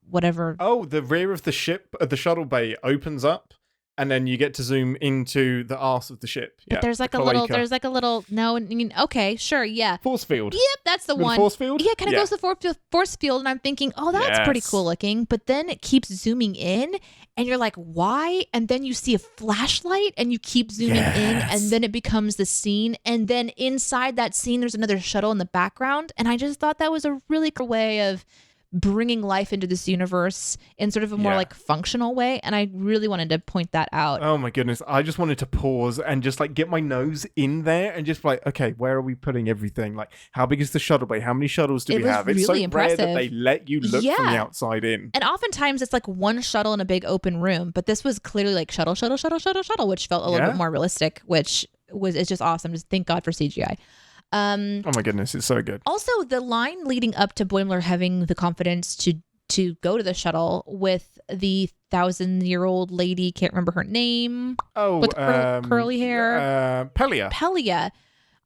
whatever. Oh, the rear of the ship, the shuttle bay opens up, and then you get to zoom into the arse of the ship. But there's like a little. No, I mean, okay, sure, yeah. Force field. Yep, that's the one. Force field. Yeah, kind of goes to the force field, and I'm thinking, oh, that's pretty cool looking. But then it keeps zooming in, and you're like, why? And then you see a flashlight, and you keep zooming in, and then it becomes the scene, and then inside that scene, there's another shuttle in the background, and I just thought that was a really cool way of bringing life into this universe in sort of a more like functional way, and I really wanted to point that out. Oh my goodness, I just wanted to pause and just like get my nose in there and just like, okay, where are we putting everything? Like, how big is the shuttle bay? How many shuttles do we have? Really it's so impressive. rare that they let you look from the outside in. And oftentimes it's like one shuttle in a big open room, but this was clearly like shuttle, which felt a little bit more realistic, which it's just awesome. Just thank God for CGI. Oh my goodness, it's so good. Also, the line leading up to Boimler having the confidence to go to the shuttle with the 1,000-year-old lady, can't remember her name. Oh, with curly hair. Pelia.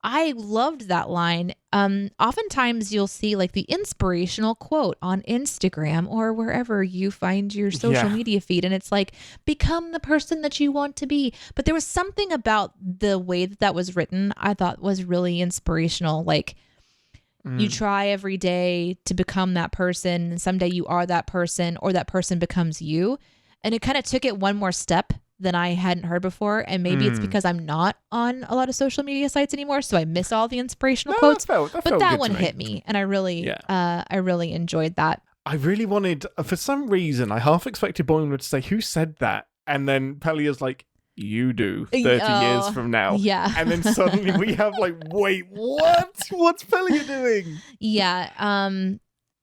I loved that line. Oftentimes you'll see like the inspirational quote on Instagram or wherever you find your social media feed, and it's like, become the person that you want to be. But there was something about the way that was written I thought was really inspirational. Like, you try every day to become that person, and someday you are that person, or that person becomes you. And it kind of took it one more step than I hadn't heard before, and maybe it's because I'm not on a lot of social media sites anymore, so I miss all the inspirational quotes. But that one hit me, and I really enjoyed that. I really wanted, for some reason, I half expected Boimler to say, "Who said that?" And then Pelia's like, "You do, 30 years from now." Yeah. And then suddenly we have like, wait, what? What's Pelia doing? Yeah.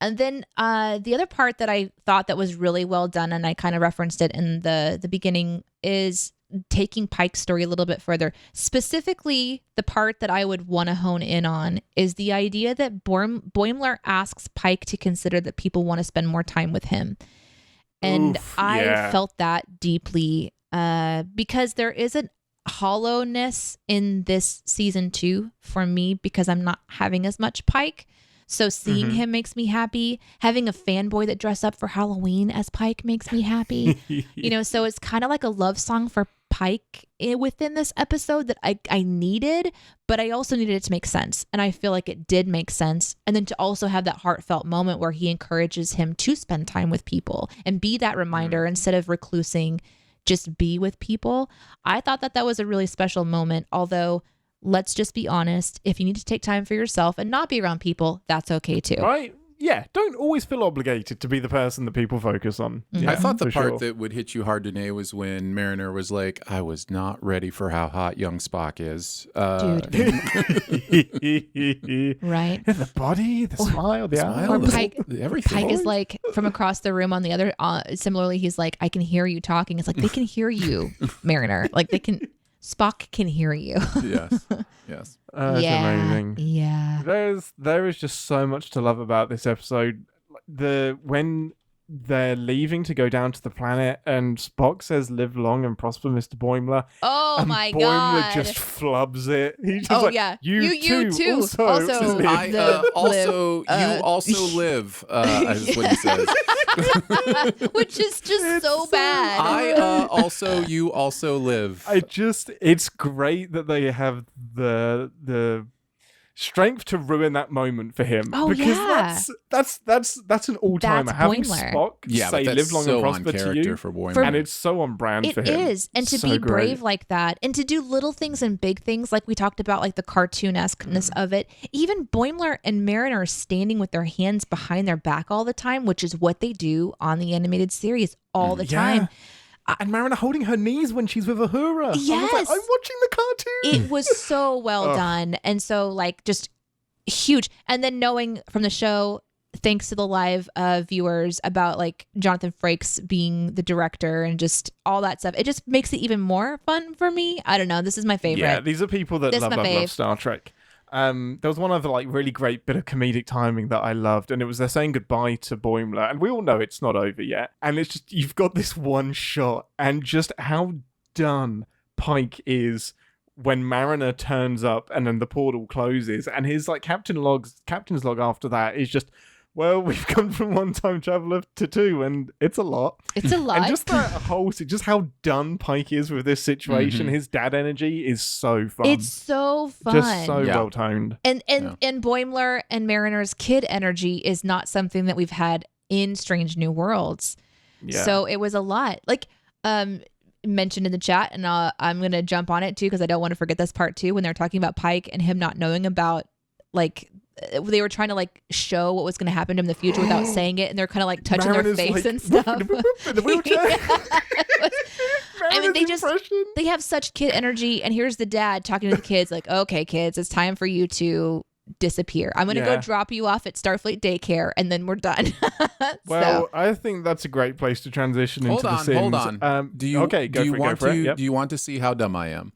And then the other part that I thought that was really well done, and I kind of referenced it in the beginning, is taking Pike's story a little bit further. Specifically, the part that I would want to hone in on is the idea that Boimler asks Pike to consider that people want to spend more time with him. And I felt that deeply because there is a hollowness in this season 2 for me because I'm not having as much Pike. So seeing him makes me happy. Having a fanboy that dress up for Halloween as Pike makes me happy. So it's kind of like a love song for Pike within this episode that I needed, but I also needed it to make sense. And I feel like it did make sense. And then to also have that heartfelt moment where he encourages him to spend time with people and be that reminder instead of reclusing, just be with people. I thought that was a really special moment, although let's just be honest. If you need to take time for yourself and not be around people, that's okay too. Right? Yeah. Don't always feel obligated to be the person that people focus on. Yeah, I thought the part that would hit you hard, Deneé, was when Mariner was like, I was not ready for how hot young Spock is. Dude. Right. The body, the smile, the eye. Or Pike, everything. Pike is like from across the room on the other, similarly, he's like, I can hear you talking. It's like, they can hear you, Mariner. Like they can... Spock can hear you. Yes. That's amazing. Yeah. There is just so much to love about this episode. When they're leaving to go down to the planet and Spock says, "Live long and prosper, Mr. Boimler." Oh and my Boimler God. just flubs it. He's just like, yeah. You too. Also live. You also live, is what he says. Which is just so bad. You also live. It's great that they have the strength to ruin that moment for him. Oh, because that's an all-timer. That's Having Boimler. Spock say live long and prosper to you. For Boimler. And it's so on brand for him. It is. And to be brave like that and to do little things and big things like we talked about, like the cartoonesqueness of it. Even Boimler and Mariner standing with their hands behind their back all the time, which is what they do on the animated series all the time. And Mariner holding her knees when she's with Uhura. Yes. I was like, I'm watching the cartoon. It was so well done. And so like just huge. And then knowing from the show, thanks to the live viewers, about like Jonathan Frakes being the director and just all that stuff, it just makes it even more fun for me. I don't know. This is my favorite. Yeah, these are people that love Star Trek. There was one other like really great bit of comedic timing that I loved, and it was they're saying goodbye to Boimler, and we all know it's not over yet. And it's just you've got this one shot, and just how done Pike is when Mariner turns up, and then the portal closes, and his like captain's log after that is just, well, we've come from one time traveler to two, and it's a lot. It's a lot. And just that just how done Pike is with this situation. His dad energy is so fun. It's so fun. Just so well toned. And Boimler and Mariner's kid energy is not something that we've had in Strange New Worlds. Yeah. So it was a lot. Like mentioned in the chat, and I'm going to jump on it too because I don't want to forget this part too, when they're talking about Pike and him not knowing about like they were trying to like show what was going to happen to him in the future without saying it, and they're kind of like touching Mariner's their face like, and stuff. In the wheelchair. I mean, they have such kid energy, and here's the dad talking to the kids like, okay, kids, it's time for you to disappear. I'm going to go drop you off at Starfleet daycare, and then we're done. Well, I think that's a great place to transition into the Sims. Hold on. Do you want to see how dumb I am?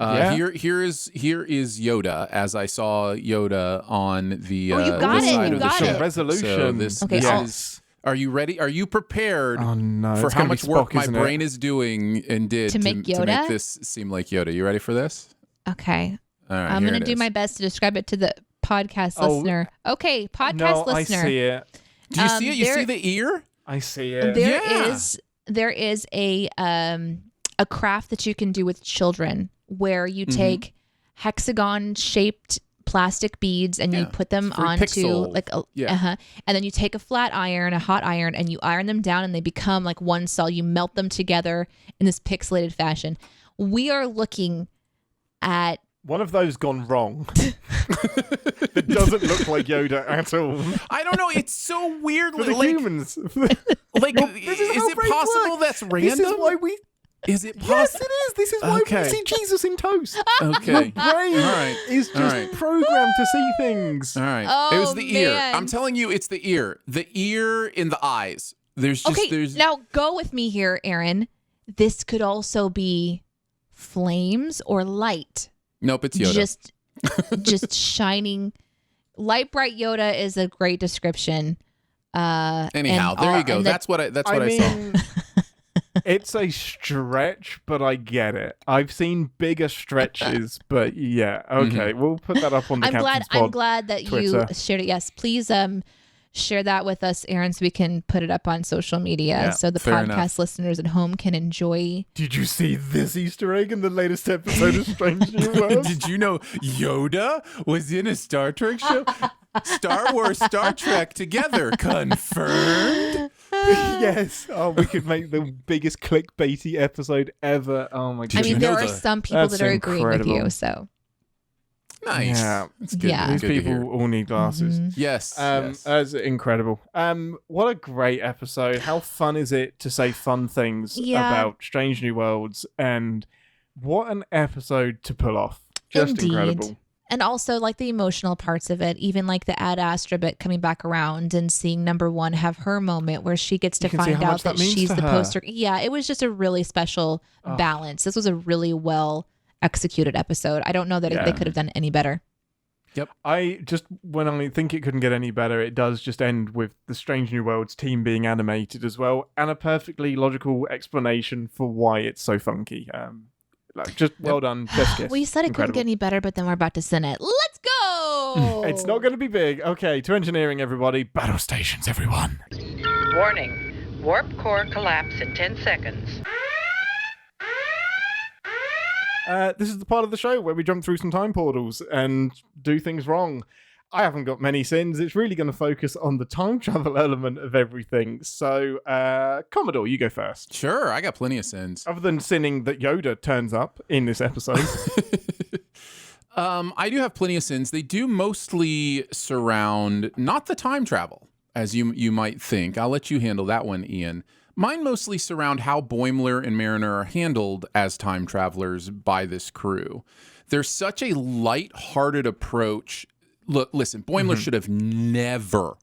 Here is Yoda, as I saw Yoda on the side of the ship. Resolution. So this is. Are you ready? Are you prepared for how much work my brain is doing and did to make this seem like Yoda? You ready for this? Okay. All right. I'm going to do my best to describe it to the podcast listener. Okay, podcast listener. I see it. Do you see it? You see the ear? I see it. There is a craft that you can do with children where you take hexagon-shaped plastic beads and you put them onto like and then you take a flat iron, a hot iron, and you iron them down and they become like one cell. You melt them together in this pixelated fashion. We are looking at one of those gone wrong. It doesn't look like Yoda at all. I don't know. It's so weird. For the humans. Like, is it possible that's random? This is why we... Is it possible? Yes, it is. This is why we see Jesus in toast. Okay. Your brain is just programmed to see things. All right. Oh, it was the ear. man. I'm telling you, it's the ear. The ear in the eyes. Now go with me here, Aaron. This could also be flames or light. Nope, it's Yoda. Just shining. Light bright Yoda is a great description. Anyhow, there you go. That's what I saw. It's a stretch, but I get it. I've seen bigger stretches, but yeah, okay. We'll put that up on the Captain's Pod I'm glad that Twitter. you shared it. Yes, please share that with us, Aaron, so we can put it up on social media so the podcast listeners at home can enjoy. Did you see this Easter egg in the latest episode of Strange New Worlds? Did you know Yoda was in a Star Trek show? Star Wars, Star Trek together, confirmed. Yes. Oh, we could make the biggest clickbaity episode ever. Oh my god. I mean, there are some people that are agreeing with you, so. Nice. Yeah. It's good. Yeah. These Good to people hear. all need glasses. Yes. That's incredible. What a great episode. How fun is it to say fun things about Strange New Worlds, and what an episode to pull off. Just Indeed. incredible. And also like the emotional parts of it, even like the Ad Astra bit coming back around and seeing number one have her moment where she gets to find out that she's the poster. Yeah, it was just a really special balance. This was a really well executed episode. I don't know that they could have done any better. Yep. When I think it couldn't get any better, it does just end with the Strange New Worlds team being animated as well, and a perfectly logical explanation for why it's so funky. Well done. Best kiss. We said it couldn't get any better, but then we're about to send it. Let's go! It's not going to be big. Okay, to engineering, everybody. Battle stations, everyone. Warning. Warp core collapse in 10 seconds. This is the part of the show where we jump through some time portals and do things wrong. I haven't got many sins. It's really going to focus on the time travel element of everything. So, Commodore, you go first. Sure, I got plenty of sins. Other than sinning that Yoda turns up in this episode. I do have plenty of sins. They do mostly surround not the time travel, as you might think. I'll let you handle that one, Ian. Mine mostly surround how Boimler and Mariner are handled as time travelers by this crew. There's such a light-hearted approach. Look, listen, Boimler should have never,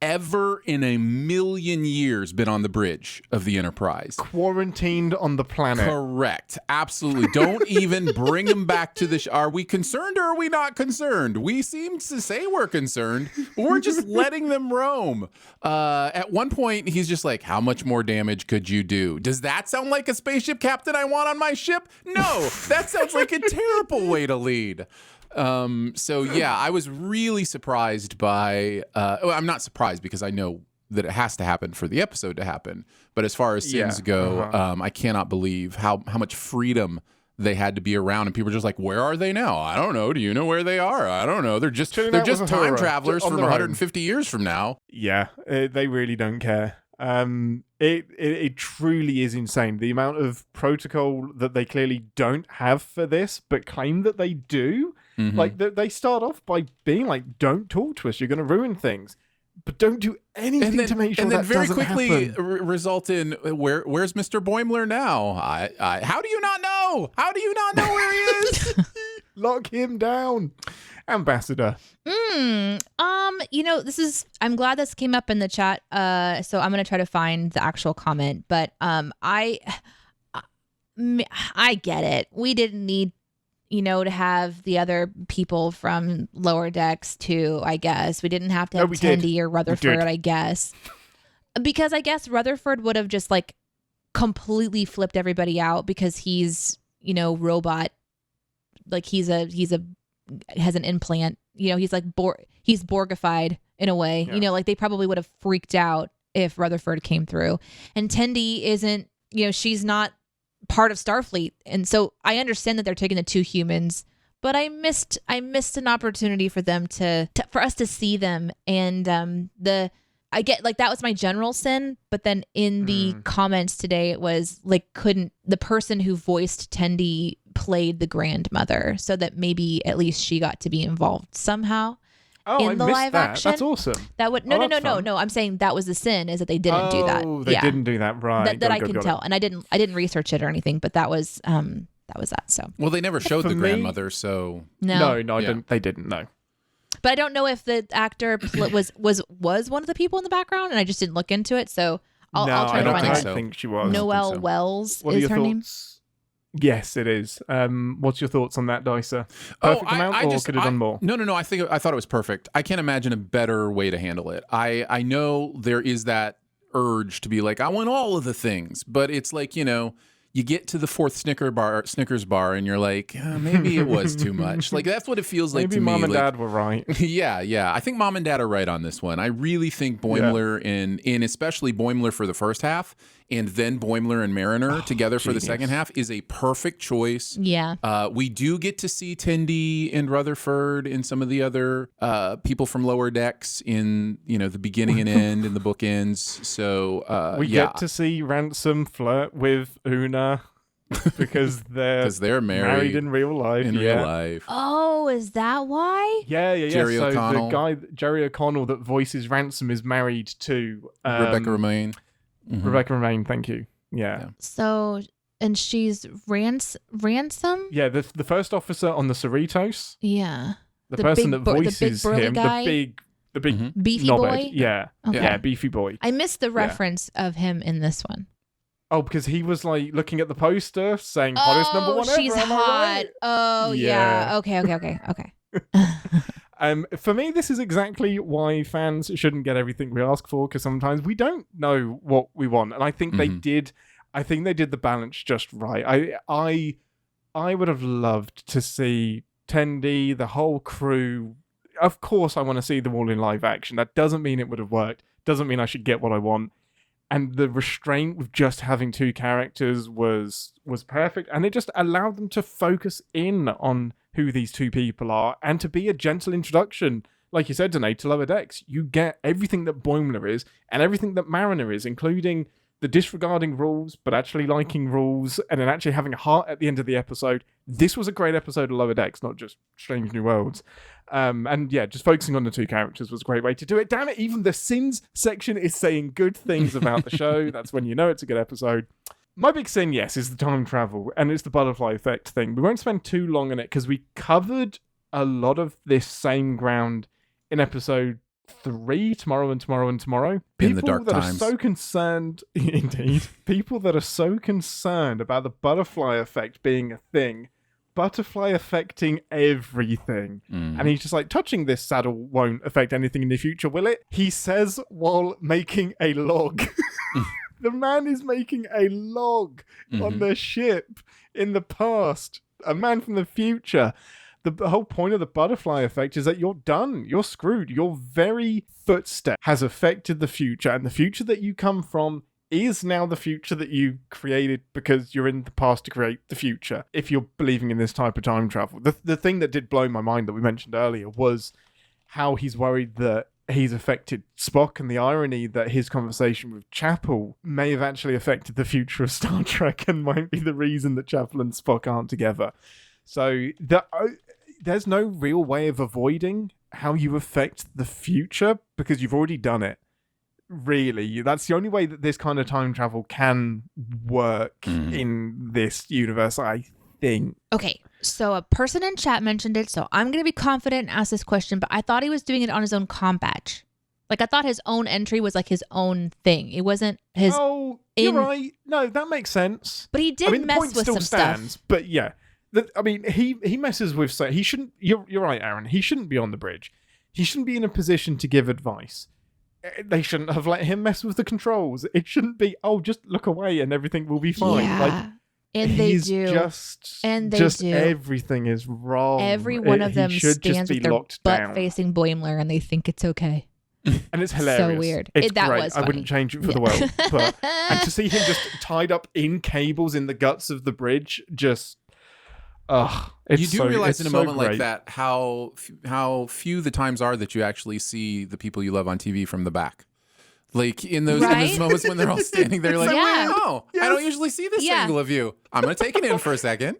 ever in a million years been on the bridge of the Enterprise. Quarantined on the planet. Correct. Absolutely. Don't even bring him back to the Are we concerned or are we not concerned? We seem to say we're concerned, but we're just letting them roam. At one point, he's just like, how much more damage could you do? Does that sound like a spaceship captain I want on my ship? No, that sounds like a terrible way to lead. So yeah, I was really surprised by, I'm not surprised because I know that it has to happen for the episode to happen. But as far as sins go, I cannot believe how much freedom they had to be around, and people are just like, where are they now? I don't know. Do you know where they are? I don't know. They're just time travelers from 150 years from now. Yeah, they really don't care. It truly is insane. The amount of protocol that they clearly don't have for this, but claim that they do. Like, they start off by being like, don't talk to us, you're going to ruin things. But don't do anything to make sure that doesn't happen. And then very quickly result in, where's Mr. Boimler now? How do you not know? How do you not know where he is? Lock him down. Ambassador. I'm glad this came up in the chat. So I'm going to try to find the actual comment, but I get it. We didn't need to have the other people from lower decks too, I guess. We didn't have to have Tendi or Rutherford, I guess. Because I guess Rutherford would have just like completely flipped everybody out because he's, robot. Like has an implant. He's like he's Borgified in a way. Yeah. Like they probably would have freaked out if Rutherford came through. And Tendi isn't, she's not part of Starfleet, and so I understand that they're taking the two humans, but I missed an opportunity for them for us to see them, and I get like that was my general sin, but then in the comments today it was like couldn't the person who voiced Tendi played the grandmother, so that maybe at least she got to be involved somehow. Oh, in the live action. That's awesome. That would no. I'm saying that was the sin, is that they didn't do that. Oh, they didn't do that, right? That I can tell, and I didn't research it or anything, but that was that. So well, they never showed the grandmother, so no, they didn't. No, but I don't know if the actor was one of the people in the background, and I just didn't look into it. So I'll try to find out. I don't think she was. Noelle Wells is her name. Yes, it is. What's your thoughts on that, Dicer? Perfect amount, or could have done more? No. I thought it was perfect. I can't imagine a better way to handle it. I know there is that urge to be like, I want all of the things. But it's like, you get to the fourth Snickers bar and you're like, maybe it was too much. Like, that's what it feels like to me. Maybe Mom and like, Dad were right. Yeah. I think Mom and Dad are right on this one. I really think Boimler and especially Boimler for the first half and then Boimler and Mariner together for the second half is a perfect choice. Yeah. We do get to see Tendi and Rutherford and some of the other people from Lower Decks in, the beginning and end and the bookends. So we get to see Ransom flirt with Una because they're married in real life. Real life. Oh, is that why? Yeah. Jerry so O'Connell. the guy, Jerry O'Connell, that voices Ransom is married to Rebecca Romaine. Mm-hmm. Rebecca Romaine, thank you. Yeah. So, and she's Ransom? Yeah, the first officer on the Cerritos. Yeah. The person that voices him, guy? the big beefy knobhead. boy? Yeah. Okay. Yeah, beefy boy. I missed the reference of him in this one. Oh, because he was like looking at the poster saying hottest number one she's ever. Am I hot. right? Oh, yeah. Okay. For me, this is exactly why fans shouldn't get everything we ask for, because sometimes we don't know what we want, and I think they did. I think they did the balance just right. I would have loved to see Tendi, the whole crew. Of course, I want to see them all in live action. That doesn't mean it would have worked. Doesn't mean I should get what I want. And the restraint with just having two characters was perfect, and it just allowed them to focus in on who these two people are and to be a gentle introduction. Like you said, Deneé, to Lower Decks, you get everything that Boimler is and everything that Mariner is, including the disregarding rules but actually liking rules and then actually having a heart at the end of the episode. This was a great episode of Lower Decks, not just Strange New Worlds. And yeah, just focusing on the two characters was a great way to do it. Damn it, even the sins section is saying good things about the show. That's when you know it's a good episode. My big sin, yes, is the time travel, and it's the butterfly effect thing. We won't spend too long on it because we covered a lot of this same ground in episode 3, Tomorrow and Tomorrow and Tomorrow. In the dark that times. Are so concerned, indeed, people that are so concerned about the butterfly effect being a thing, butterfly affecting everything. And he's just like, touching this saddle won't affect anything in the future, will it? He says while making a log. The man is making a log on the ship in the past. A man from the future. The whole point of the butterfly effect is that you're done. You're screwed. Your very footstep has affected the future, and the future that you come from is now the future that you created because you're in the past to create the future, if you're believing in this type of time travel. The thing that did blow my mind that we mentioned earlier was how he's worried that he's affected Spock, and the irony that his conversation with Chapel may have actually affected the future of Star Trek and might be the reason that Chapel and Spock aren't together. So there's no real way of avoiding how you affect the future because you've already done it. Really, that's the only way that this kind of time travel can work in this universe, I think. Okay, so a person in chat mentioned it, so I'm going to be confident and ask this question, but I thought he was doing it on his own comp badge. Like, I thought his own entry was like his own thing. It wasn't his... Oh, you're right. No, that makes sense. But he did mess with some stands, stuff. But yeah, he messes with... So he shouldn't... You're right, Aaron. He shouldn't be on the bridge. He shouldn't be in a position to give advice. They shouldn't have let him mess with the controls. It shouldn't be, just look away and everything will be fine. Yeah. And they do. Everything is wrong. Every one of them stands with their butt down. facing Boimler and they think it's okay. And it's hilarious. So weird. It's that great. was funny. I wouldn't change it for the world. But, and to see him just tied up in cables in the guts of the bridge, just... you do realize in a moment great. like that how few the times are that you actually see the people you love on TV from the back. Like in those moments when they're all standing there, like, I don't usually see this angle of you. I'm gonna take it in for a second.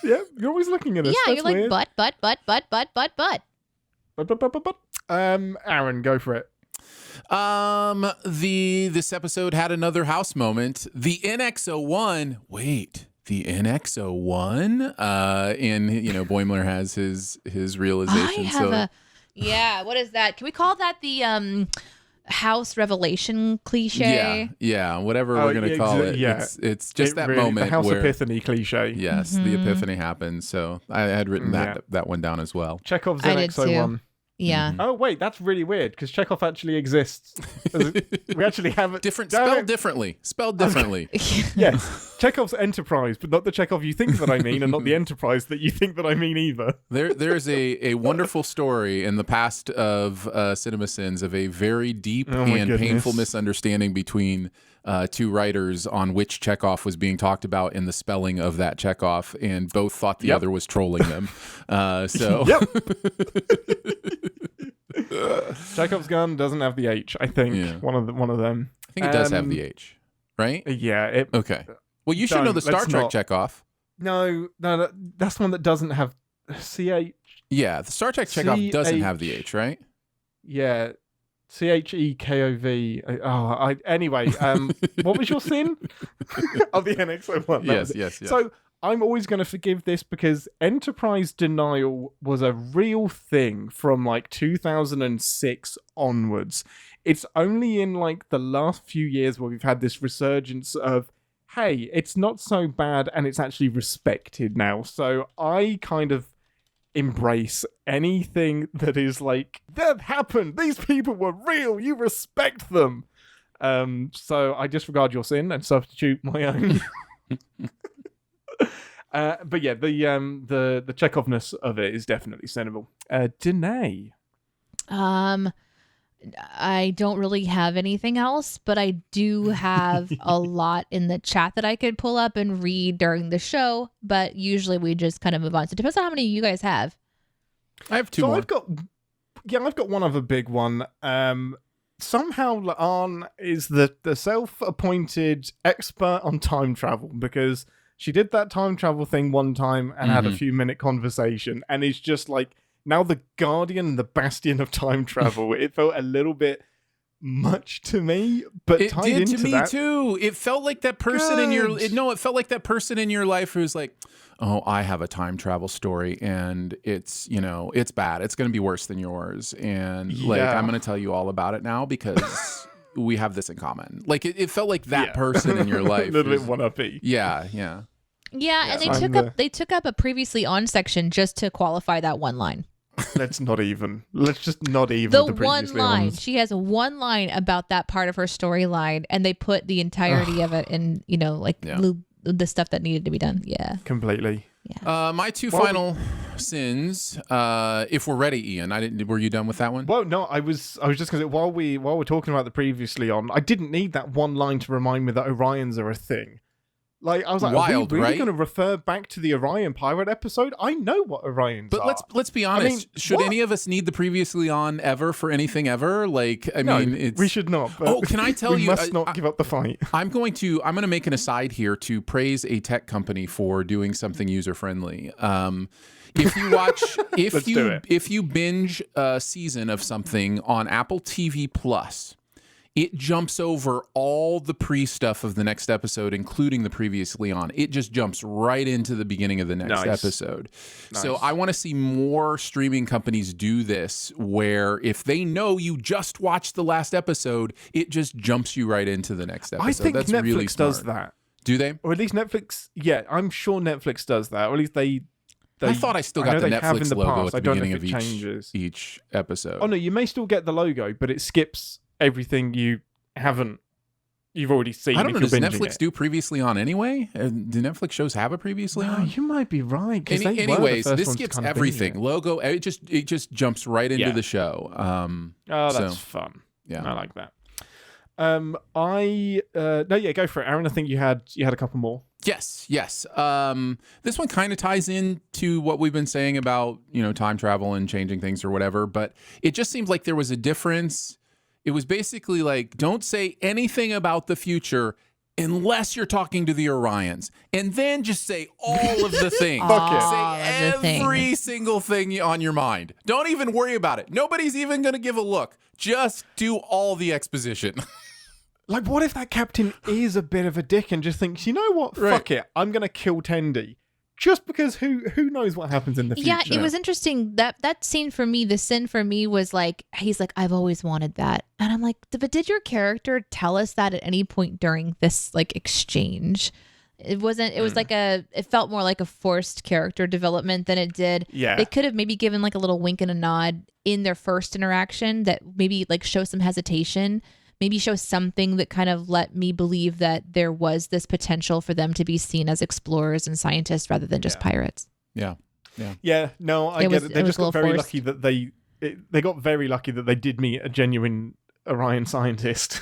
Yeah, you're always looking at us. Yeah, That's you're weird. like butt. Aaron, go for it. This episode had another house moment. The NX-01. Wait. The NX-01, and Boimler has his realization. What is that? Can we call that the house revelation cliche? Yeah, whatever we're gonna call it. Yeah. It's just that moment, the house where, epiphany cliche. Yes, the epiphany happens. So I had written that one down as well. Chekhov's NX-01. Yeah. Oh wait, that's really weird because Chekhov actually exists. We actually have it spelled differently. Spelled differently. Yes, Chekhov's Enterprise, but not the Chekhov you think that I mean, and not the Enterprise that you think that I mean either. There's a wonderful story in the past of CinemaSins of a very deep and painful misunderstanding between two writers on which Chekhov was being talked about in the spelling of that Chekhov, and both thought the other was trolling them. Chekhov's gun doesn't have the H, I think. Yeah. One of them. I think it does have the H, right? Yeah. Okay. Well, you should know the Star Trek Chekhov. No, that's the one that doesn't have CH. Yeah, the Star Trek Chekhov doesn't have the H, right? Yeah. CHEKOV. Anyway, what was your sin? Of the NX-01. Yes. So I'm always going to forgive this because enterprise denial was a real thing from like 2006 onwards. It's only in like the last few years where we've had this resurgence of, hey, it's not so bad and it's actually respected now. So I kind of embrace anything that is like, that happened, these people were real, you respect them. So I disregard your sin and substitute my own. But yeah, the Chekhovness of it is definitely sinnable. Deneé. I don't really have anything else, but I do have a lot in the chat that I could pull up and read during the show, but usually we just kind of move on. So it depends on how many you guys have. I have two more. I've got one other big one. Somehow La'an is the self-appointed expert on time travel because she did that time travel thing one time and had a few-minute conversation, and it's just like, now the guardian, the bastion of time travel. It felt a little bit much to me, but it did to me too. It felt like that person in your it felt like that person in your life who's like, oh, I have a time travel story, and it's it's bad. It's going to be worse than yours, and like I'm going to tell you all about it now because we have this in common. Like it felt like that person in your life. A little bit one-uppy. Yeah, and they took up a previously on section just to qualify that one line. Let's just not even the one line. She has one line about that part of her storyline, and they put the entirety of it in, the stuff that needed to be done. Yeah, completely. Yeah. My two final sins. If we're ready, Ian, were you done with that one? Well, no, I was just gonna say while we're talking about the previously on, I didn't need that one line to remind me that Orions are a thing. Like, I was like, wild, are we really right? going to refer back to the Orion pirate episode? I know what Orions are. But let's be honest. Should any of us need the previously on ever for anything ever? Like, I mean, we should not. But can I tell we you? must not give up the fight. I'm going to make an aside here to praise a tech company for doing something user friendly. If you watch, if you binge a season of something on Apple TV Plus, it jumps over all the pre-stuff of the next episode, including the previously on. It just jumps right into the beginning of the next episode. Nice. So I want to see more streaming companies do this, where if they know you just watched the last episode, it just jumps you right into the next episode. I think That's Netflix really smart. does that. Do they? Or at least Netflix, yeah, I'm sure Netflix does that. Or at least they I thought I still got the Netflix logo at the beginning of each episode. Oh no, you may still get the logo, but it skips everything you've already seen. I don't know. Does Netflix do previously on anyway? Do Netflix shows have a previously on? You might be right. Anyways, this skips everything. Logo. It just jumps right into the show. That's fun. Yeah, I like that. Go for it, Aaron. I think you had a couple more. Yes. This one kind of ties into what we've been saying about time travel and changing things or whatever, but it just seems like there was a difference. It was basically like, don't say anything about the future unless you're talking to the Orions. And then just say all of the things. Say every single thing on your mind. Don't even worry about it. Nobody's even going to give a look. Just do all the exposition. Like, what if that captain is a bit of a dick and just thinks, you know what? Right. Fuck it. I'm going to kill Tendi. Just because who knows what happens in the future. Yeah, it was interesting. That scene for me, the sin for me was like, he's like, I've always wanted that. And I'm like, but did your character tell us that at any point during this like exchange? It wasn't. It was like it felt more like a forced character development than it did. Yeah. They could have maybe given like a little wink and a nod in their first interaction that maybe like show some hesitation, maybe show something that kind of let me believe that there was this potential for them to be seen as explorers and scientists rather than just pirates. Yeah. No, I get it. They just got very lucky that they got very lucky that they did meet a genuine Orion scientist,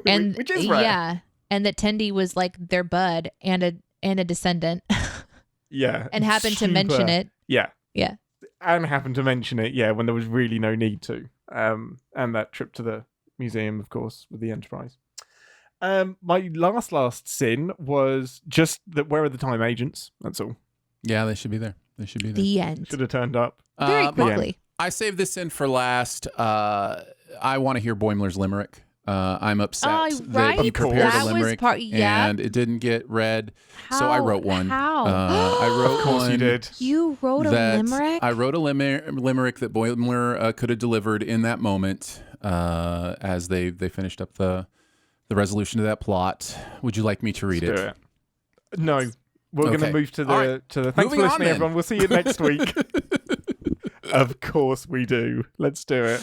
and which is rare. Yeah, and that Tendi was like their bud and a descendant. Yeah, and happened to mention it. Yeah, yeah, and happened to mention it. Yeah, when there was really no need to. And that trip to the museum, of course, with the Enterprise. My last sin was just that. Where are the time agents? That's all. Yeah, they should be there. The end. Should have turned up very quickly. I saved this in for last. I want to hear Boimler's limerick. I'm upset that he prepared a limerick and it didn't get read. So I wrote one. How? I wrote of course one. You did. You wrote a limerick? I wrote a limerick that Boimler could have delivered in that moment as they finished up the resolution of that plot. Would you like me to read Let's it? do it? No. We're going to move to the thanks for listening, everyone. We'll see you next week. Of course we do. Let's do it.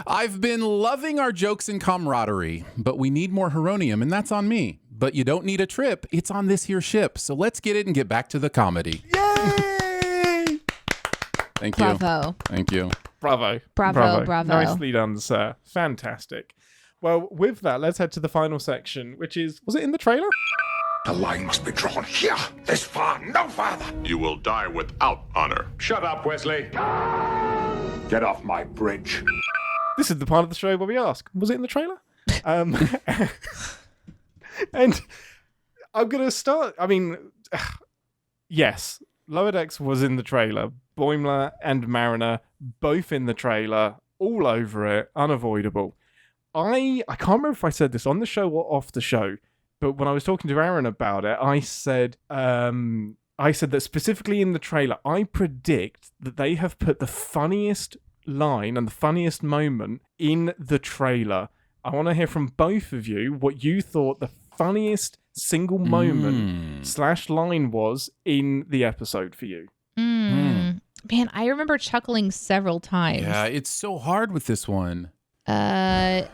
I've been loving our jokes and camaraderie, but we need more heronium, and that's on me. But you don't need a trip. It's on this here ship. So let's get it and get back to the comedy. Yay! Thank you. Bravo. Thank you. Bravo. Nicely done, sir. Fantastic. Well, with that, let's head to the final section, which is, was it in the trailer? The line must be drawn here, this far, no farther. You will die without honor. Shut up, Wesley. Get off my bridge. This is the part of the show where we ask, was it in the trailer? And I'm going to start, yes, Lower Decks was in the trailer. Boimler and Mariner, both in the trailer, all over it, unavoidable. I can't remember if I said this on the show or off the show, but when I was talking to Aaron about it, I said that specifically in the trailer, I predict that they have put the funniest line and the funniest moment in the trailer. I want to hear from both of you what you thought the funniest single moment / line was in the episode for you. Man, I remember chuckling several times. Yeah, it's so hard with this one. I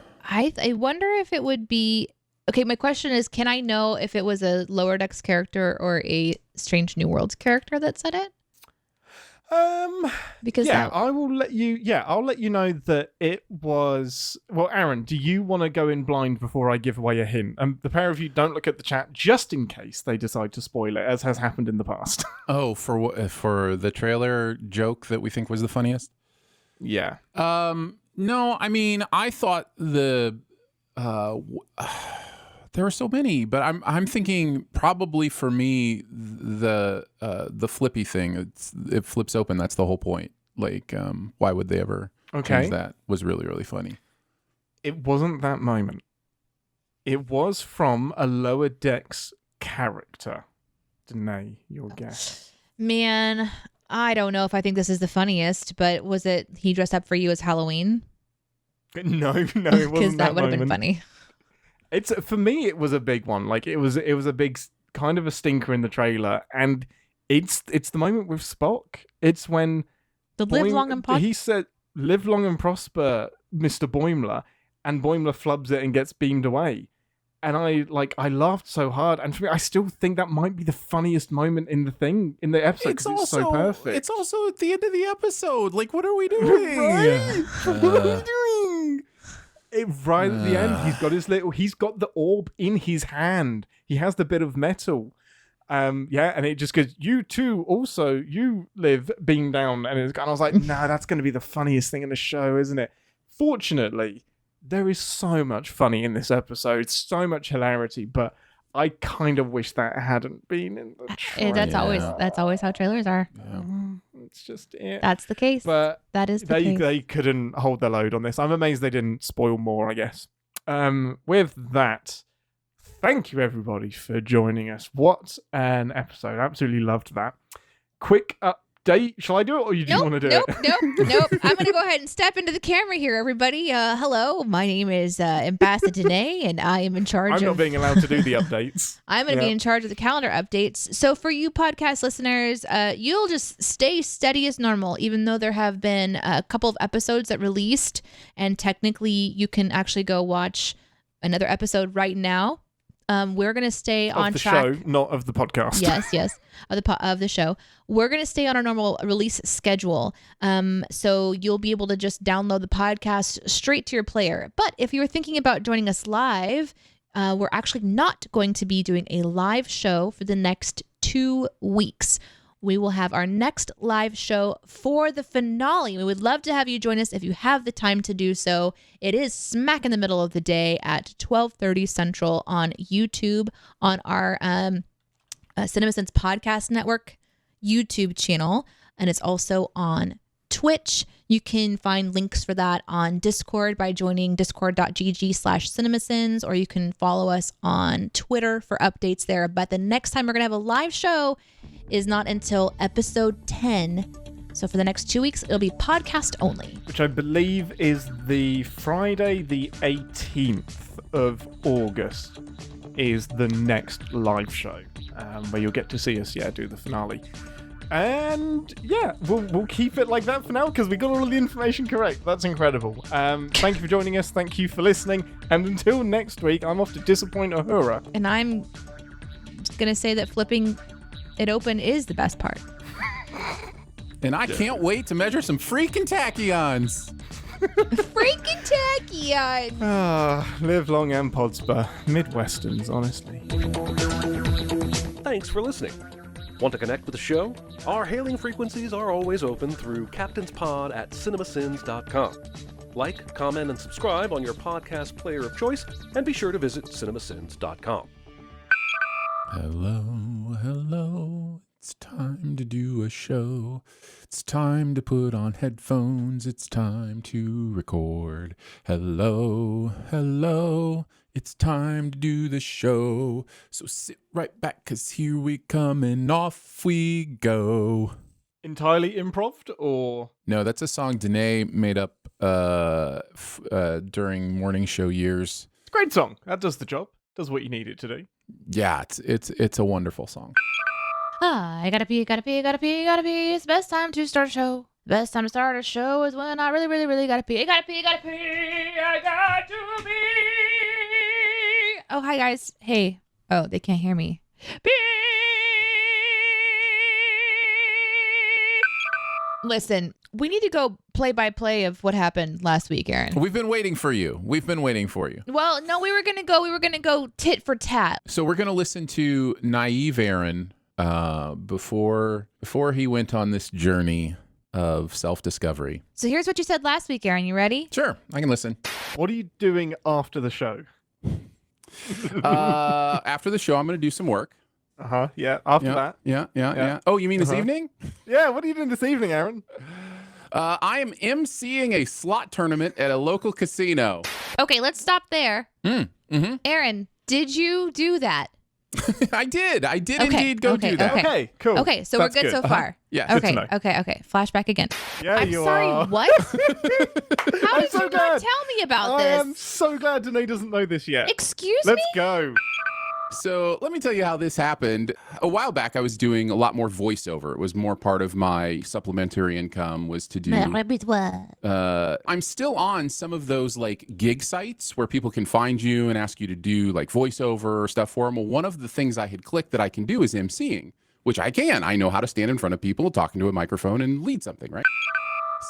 wonder if it would be... Okay, my question is, can I know if it was a Lower Decks character or a Strange New Worlds character that said it? Because I'll let you know that it was. Well, Aaron, do you want to go in blind before I give away a hint? The pair of you don't look at the chat just in case they decide to spoil it, as has happened in the past. Oh, for the trailer joke that we think was the funniest? Yeah. No, I mean, I thought there were so many, but I'm thinking probably for me the flippy thing. It flips open. That's the whole point. Like, why would they ever change that? Was really, really funny. It wasn't that moment. It was from a Lower Decks character. Deneé, your guess. Man, I don't know if I think this is the funniest, but was it he dressed up for you as Halloween? No, it wasn't. Because that would have been funny. It's for me. It was a big one. Like it was a big kind of a stinker in the trailer, and it's the moment with Spock. It's when live long and prosper. He said, "Live long and prosper, Mr. Boimler," and Boimler flubs it and gets beamed away. And I laughed so hard, and for me, I still think that might be the funniest moment in the episode. It's so perfect. It's also at the end of the episode. Like, what are we doing? Right? What are we doing? Right at the end, he's got the orb in his hand. He has the bit of metal. And it just goes, you too, also, you live beam down. And I was like, nah, that's going to be the funniest thing in the show, isn't it? Fortunately, there is so much funny in this episode, so much hilarity, but I kind of wish that hadn't been in the trailer. That's always how trailers are. Yeah. It's just it. That's the case. But that is the case. They couldn't hold their load on this. I'm amazed they didn't spoil more, I guess. With that, thank you everybody for joining us. What an episode. Absolutely loved that. Quick update? Shall I do it, or you do want to do it? Nope. I'm going to go ahead and step into the camera here, everybody. Hello, my name is Ambassador Deneé, and I am in charge I'm not being allowed to do the updates. I'm going to be in charge of the calendar updates. So for you podcast listeners, you'll just stay steady as normal, even though there have been a couple of episodes that released, and technically you can actually go watch another episode right now. We're going to stay on track. Of the show, not of the podcast. Yes, of the show. We're going to stay on our normal release schedule. So you'll be able to just download the podcast straight to your player. But if you're thinking about joining us live, we're actually not going to be doing a live show for the next 2 weeks. We will have our next live show for the finale. We would love to have you join us if you have the time to do so. It is smack in the middle of the day at 12:30 Central on YouTube on our CinemaSins Podcast Network YouTube channel, and it's also on Twitch. You can find links for that on Discord by joining discord.gg/CinemaSins, or you can follow us on Twitter for updates there. But the next time we're going to have a live show is not until episode 10. So for the next 2 weeks, it'll be podcast only. Which I believe is the Friday the 18th of August is the next live show, where you'll get to see us, do the finale. And we'll keep it like that for now because we got all of the information correct. That's incredible. Thank you for joining us. Thank you for listening. And until next week, I'm off to disappoint Uhura. And I'm just going to say that flipping it open is the best part. And I can't wait to measure some freaking tachyons. Freaking tachyons. Live long and Podsper. Midwesterns, honestly. Thanks for listening. Want to connect with the show? Our hailing frequencies are always open through captainspod@cinemasins.com. Like, comment, and subscribe on your podcast player of choice, and be sure to visit cinemasins.com. Hello, it's time to do a show. It's time to put on headphones. It's time to record. Hello, it's time to do the show. So sit right back, 'cause here we come and off we go. Entirely improv, or? No, that's a song Deneé made up during morning show years. It's a great song. That does the job. Does what you need it to do. Yeah, it's a wonderful song. I gotta pee. It's the best time to start a show. The best time to start a show is when I really gotta pee. I got to pee. Oh, hi guys. Hey. Oh, they can't hear me. Pee! Listen, we need to go play-by-play of what happened last week, Aaron. We've been waiting for you. Well, no, we were gonna go tit for tat. So we're gonna listen to naive Aaron before he went on this journey of self-discovery. So here's what you said last week, Aaron. You ready? Sure, I can listen. What are you doing after the show? After the show, I'm going to do some work. Yeah. After that. Yeah. Oh, you mean this evening? Yeah. What are you doing this evening, Aaron? I am emceeing a slot tournament at a local casino. Okay, let's stop there. Mm-hmm. Aaron, did you do that? I did indeed go do that. Okay, cool. Okay, so That's we're good so far. Yeah. Okay, good to know. okay. Flashback again. Yeah, I'm you sorry, are. what? How did you not tell me about I this? am so glad Deneé doesn't know this yet. Excuse me? Let's go. So let me tell you how this happened. A while back, I was doing a lot more voiceover. It was more part of my supplementary income was to do. I'm still on some of those like gig sites where people can find you and ask you to do like voiceover or stuff for them. Well, one of the things I had clicked that I can do is emceeing, which I can. I know how to stand in front of people, talking to a microphone and lead something, right?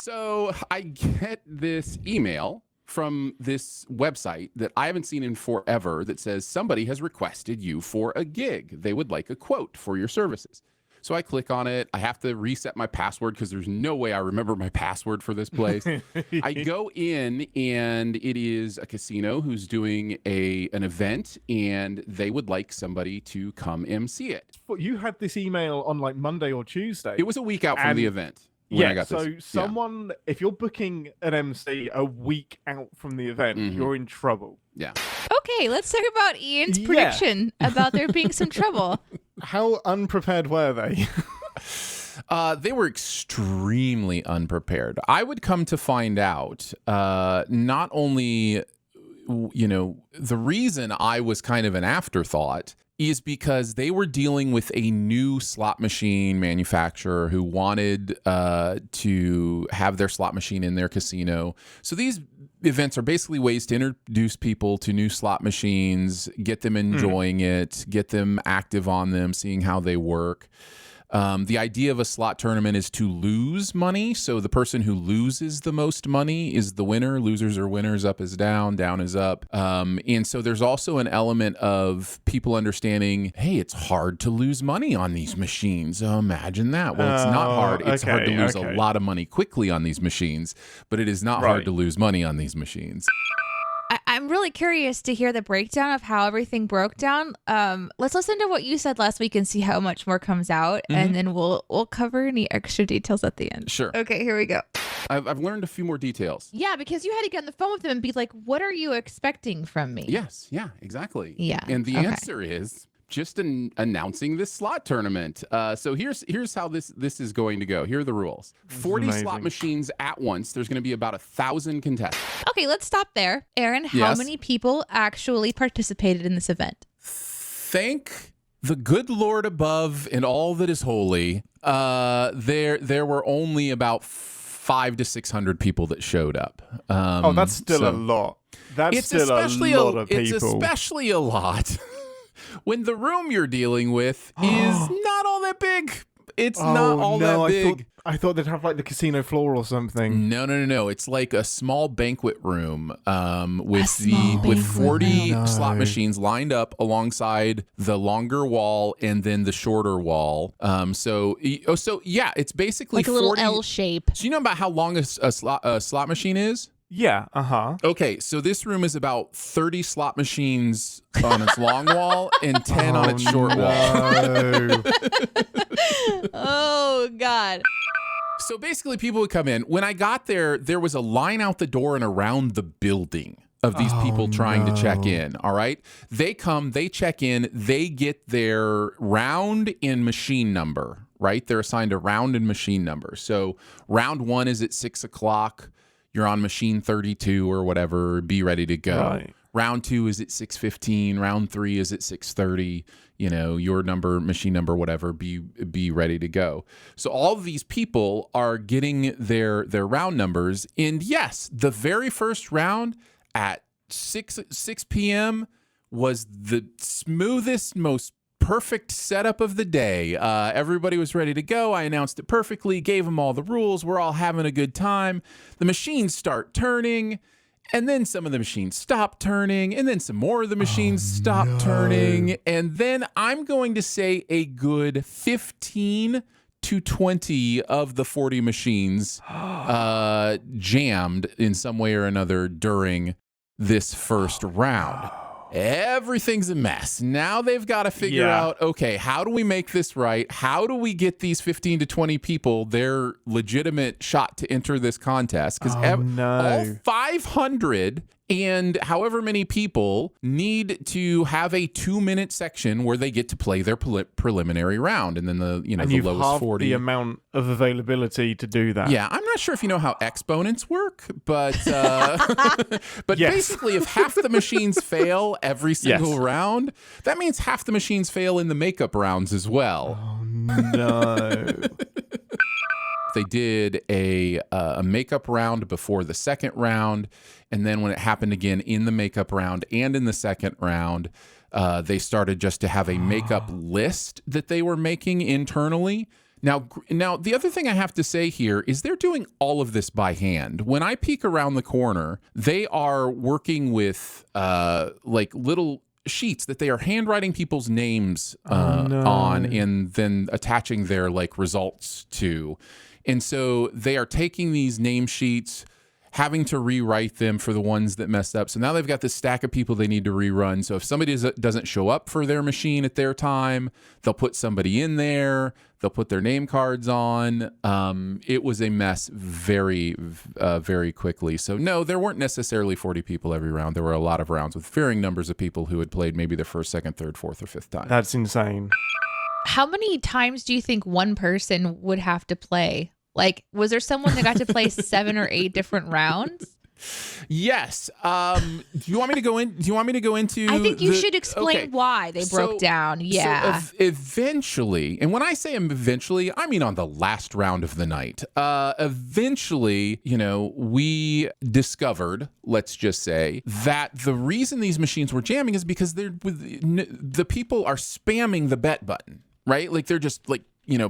So I get this email from this website that I haven't seen in forever that says somebody has requested you for a gig. They would like a quote for your services. So I click on it. I have to reset my password because there's no way I remember my password for this place. I go in and it is a casino who's doing an event and they would like somebody to come MC it. But you had this email on like Monday or Tuesday. It was a week out from the event. Someone, if you're booking an MC a week out from the event, you're in trouble. Yeah. Okay, let's talk about Ian's prediction about there being some trouble. How unprepared were they? They were extremely unprepared. I would come to find out not only, the reason I was kind of an afterthought is because they were dealing with a new slot machine manufacturer who wanted to have their slot machine in their casino. So these events are basically ways to introduce people to new slot machines, get them enjoying it, get them active on them, seeing how they work. The idea of a slot tournament is to lose money. So the person who loses the most money is the winner. Losers are winners, up is down, down is up. And so there's also an element of people understanding, hey, it's hard to lose money on these machines. Oh, imagine that. Well, it's not hard. It's hard to lose a lot of money quickly on these machines, but it is not hard to lose money on these machines. I'm really curious to hear the breakdown of how everything broke down. Let's listen to what you said last week and see how much more comes out, and then we'll cover any extra details at the end. Sure. Okay, here we go. I've learned a few more details. Yeah, because you had to get on the phone with them and be like, what are you expecting from me? Yes, yeah, exactly. Yeah. And the answer is just announcing this slot tournament. So here's how this is going to go. Here are the rules. 40 slot machines at once. There's going to be about 1,000 contestants. Okay, let's stop there. Aaron, how many people actually participated in this event? Thank the good Lord above and all that is holy. There were only about 500 to 600 people that showed up. That's still a lot. That's still a lot of people. It's especially a lot when the room you're dealing with is not all that big. It's not all that big. I thought they'd have like the casino floor or something. No. It's like a small banquet room with 40 slot machines lined up alongside the longer wall and then the shorter wall. So yeah, it's basically like a little L shape. So you know about how long a slot machine is? Yeah, Okay, so this room is about 30 slot machines on its long wall and 10 on its short wall. Oh, God. So basically, people would come in. When I got there, there was a line out the door and around the building of these people trying to check in, all right? They come, they check in, they get their round and machine number, right? They're assigned a round and machine number. So round 1 is at 6 o'clock. You're on machine 32 or whatever, be ready to go. Right. Round 2 is at 6:15. Round 3 is at 6:30. Your number, machine number, whatever, be ready to go. So all of these people are getting their round numbers. And yes, the very first round at 6 p.m. was the smoothest, most perfect setup of the day. Everybody was ready to go. I announced it perfectly, gave them all the rules. We're all having a good time. The machines start turning, and then some of the machines stop turning, and then some more of the machines stop turning. And then I'm going to say a good 15 to 20 of the 40 machines jammed in some way or another during this first round. Everything's a mess. Now they've got to figure out, okay, how do we make this right? How do we get these 15 to 20 people their legitimate shot to enter this contest? Because all 500 and however many people need to have a 2-minute section where they get to play their preliminary round, and then the lowest 40. The amount of availability to do that. Yeah, I'm not sure if you know how exponents work, but basically, if half the machines fail every single round, that means half the machines fail in the makeup rounds as well. Oh no. They did a makeup round before the second round, and then when it happened again in the makeup round and in the second round, they started just to have a makeup list that they were making internally. Now, the other thing I have to say here is they're doing all of this by hand. When I peek around the corner, they are working with like little sheets that they are handwriting people's names on and then attaching their like results to. And so they are taking these name sheets, having to rewrite them for the ones that messed up. So now they've got this stack of people they need to rerun. So if somebody doesn't show up for their machine at their time, they'll put somebody in there. They'll put their name cards on. It was a mess very, very quickly. So no, there weren't necessarily 40 people every round. There were a lot of rounds with varying numbers of people who had played maybe their first, second, third, fourth, or fifth time. That's insane. How many times do you think one person would have to play? Like, was there someone that got to play 7 or 8 different rounds? Yes. Do you want me to go into? I think you should explain why they broke down. Yeah. So eventually, and when I say eventually, I mean on the last round of the night. Eventually, we discovered, let's just say, that the reason these machines were jamming is because the people are spamming the bet button, right? Like they're just like,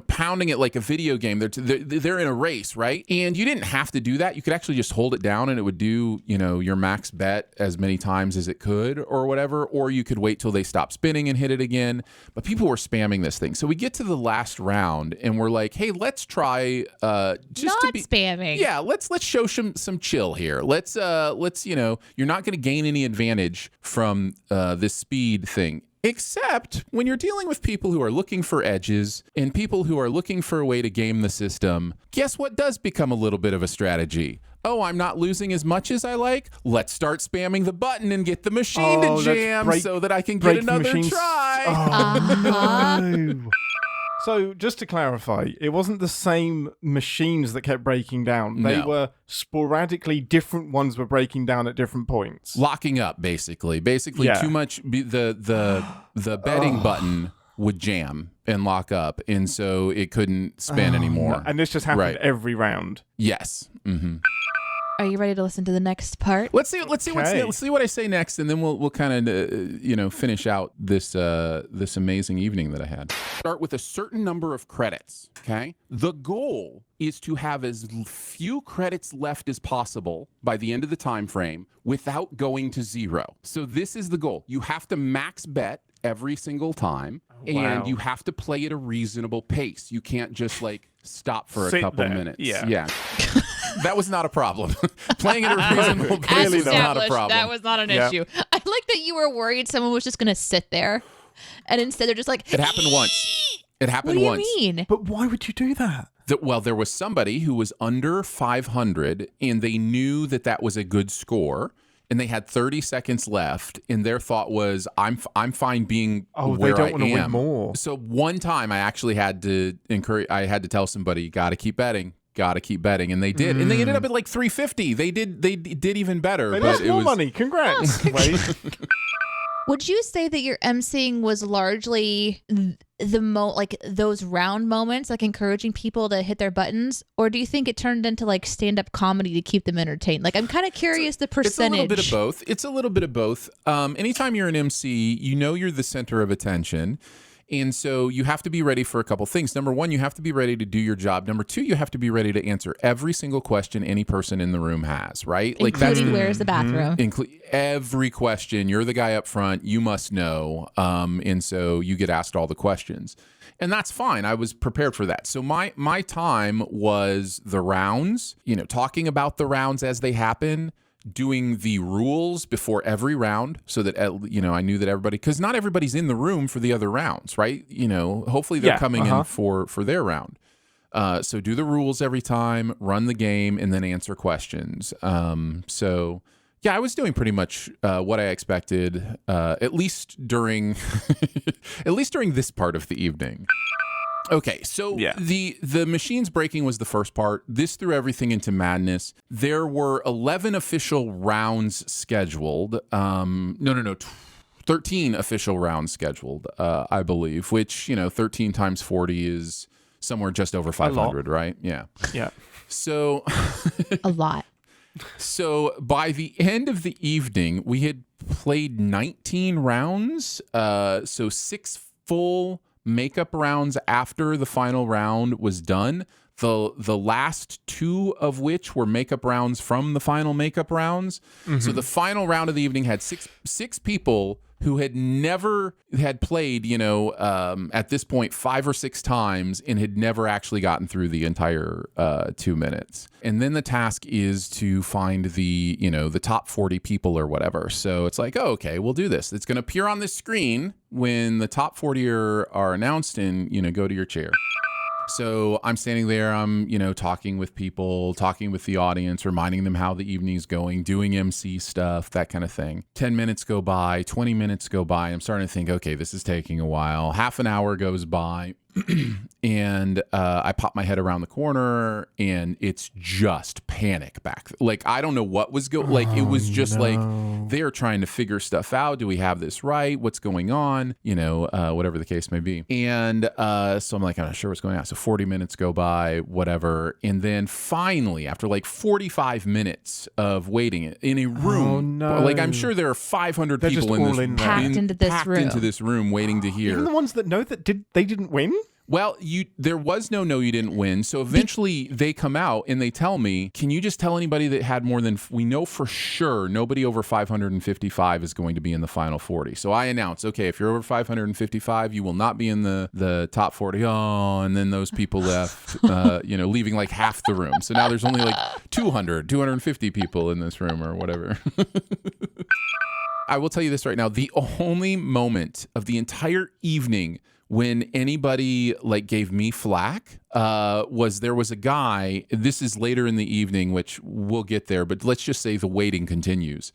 pounding it like a video game. They're in a race, right? And you didn't have to do that. You could actually just hold it down and it would do, your max bet as many times as it could or whatever. Or you could wait till they stop spinning and hit it again. But people were spamming this thing. So we get to the last round and we're like, hey, let's try spamming. Yeah, let's show some chill here. Let's you're not going to gain any advantage from this speed thing. Except when you're dealing with people who are looking for edges and people who are looking for a way to game the system, guess what does become a little bit of a strategy? Oh, I'm not losing as much as I like. Let's start spamming the button and get the machine to jam so that I can get another try. No. So just to clarify, it wasn't the same machines that kept breaking down. They were sporadically different ones were breaking down at different points. Locking up, basically. Too much. The betting button would jam and lock up, and so it couldn't spin anymore. No. And this just happened every round. Yes. Mm-hmm. Are you ready to listen to the next part? Let's see what I say next, and then we'll kind of finish out this amazing evening that I had. Start with a certain number of credits. Okay, the goal is to have as few credits left as possible by the end of the time frame without going to 0. So this is the goal. You have to max bet every single time, and you have to play at a reasonable pace. You can't just stop for a couple minutes. Yeah. That was not a problem. Playing at a reasonable pace was not a problem. That was not an issue. I like that you were worried someone was just going to sit there, and instead they're just like... It happened once. What do you mean? But why would you do that? Well, there was somebody who was under 500, and they knew that was a good score, and they had 30 seconds left, and their thought was, I'm fine being where I am. They don't want to win more. So one time I actually had to tell somebody, got to keep betting, and they did, and they ended up at 350. They did even better. They lost more money. Congrats. Wait. Would you say that your emceeing was largely those round moments, encouraging people to hit their buttons, or do you think it turned into stand-up comedy to keep them entertained? I'm kind of curious the percentage. It's a little bit of both. Anytime you're an MC, you're the center of attention. And so you have to be ready for a couple things. Number one, you have to be ready to do your job. Number two, you have to be ready to answer every single question any person in the room has, right? Including where's the bathroom? Every question. You're the guy up front. You must know. And so you get asked all the questions. And that's fine. I was prepared for that. So my time was the rounds, talking about the rounds as they happen, doing the rules before every round so that, I knew that everybody, because not everybody's in the room for the other rounds, right? Hopefully they're coming in for their round. So do the rules every time, run the game, and then answer questions. So yeah, I was doing pretty much what I expected, at least during this part of the evening. Okay, so the machines breaking was the first part. This threw everything into madness. There were 11 official rounds scheduled. 13 official rounds scheduled, I believe, which, 13 times 40 is somewhere just over 500, right? Yeah. Yeah. So a lot. So by the end of the evening, we had played 19 rounds. So 6 full makeup rounds after the final round was done. The last 2 of which were makeup rounds from the final makeup rounds. Mm-hmm. So the final round of the evening had six people who had never had played, at this point 5 or 6 times and had never actually gotten through the entire 2 minutes. And then the task is to find the top 40 people or whatever. So it's like, oh, okay, we'll do this. It's going to appear on this screen when the top 40 are announced, and, go to your chair. So I'm standing there, I'm, talking with people, talking with the audience, reminding them how the evening's going, doing MC stuff, that kind of thing. 10 minutes go by, 20 minutes go by. I'm starting to think, okay, this is taking a while. Half an hour goes by. And I pop my head around the corner and it's just panic back. Like, I don't know what was going, like, it was just like, they're trying to figure stuff out. Do we have this right? What's going on? Whatever the case may be. And so I'm like, I'm not sure what's going on. So 40 minutes go by, whatever. And then finally, after like 45 minutes of waiting in a room, like, I'm sure there are 500 people in this packed into this room waiting to hear. Even the ones that know that they didn't win? Well, there was no you didn't win. So eventually they come out and they tell me, can you just tell anybody that had more than, we know for sure nobody over 555 is going to be in the final 40. So I announce, okay, if you're over 555, you will not be in the top 40. Oh, and then those people left, leaving like half the room. So now there's only like 250 people in this room or whatever. I will tell you this right now. The only moment of the entire evening when anybody like gave me flack was there was a guy, this is later in the evening, which we'll get there, but let's just say the waiting continues.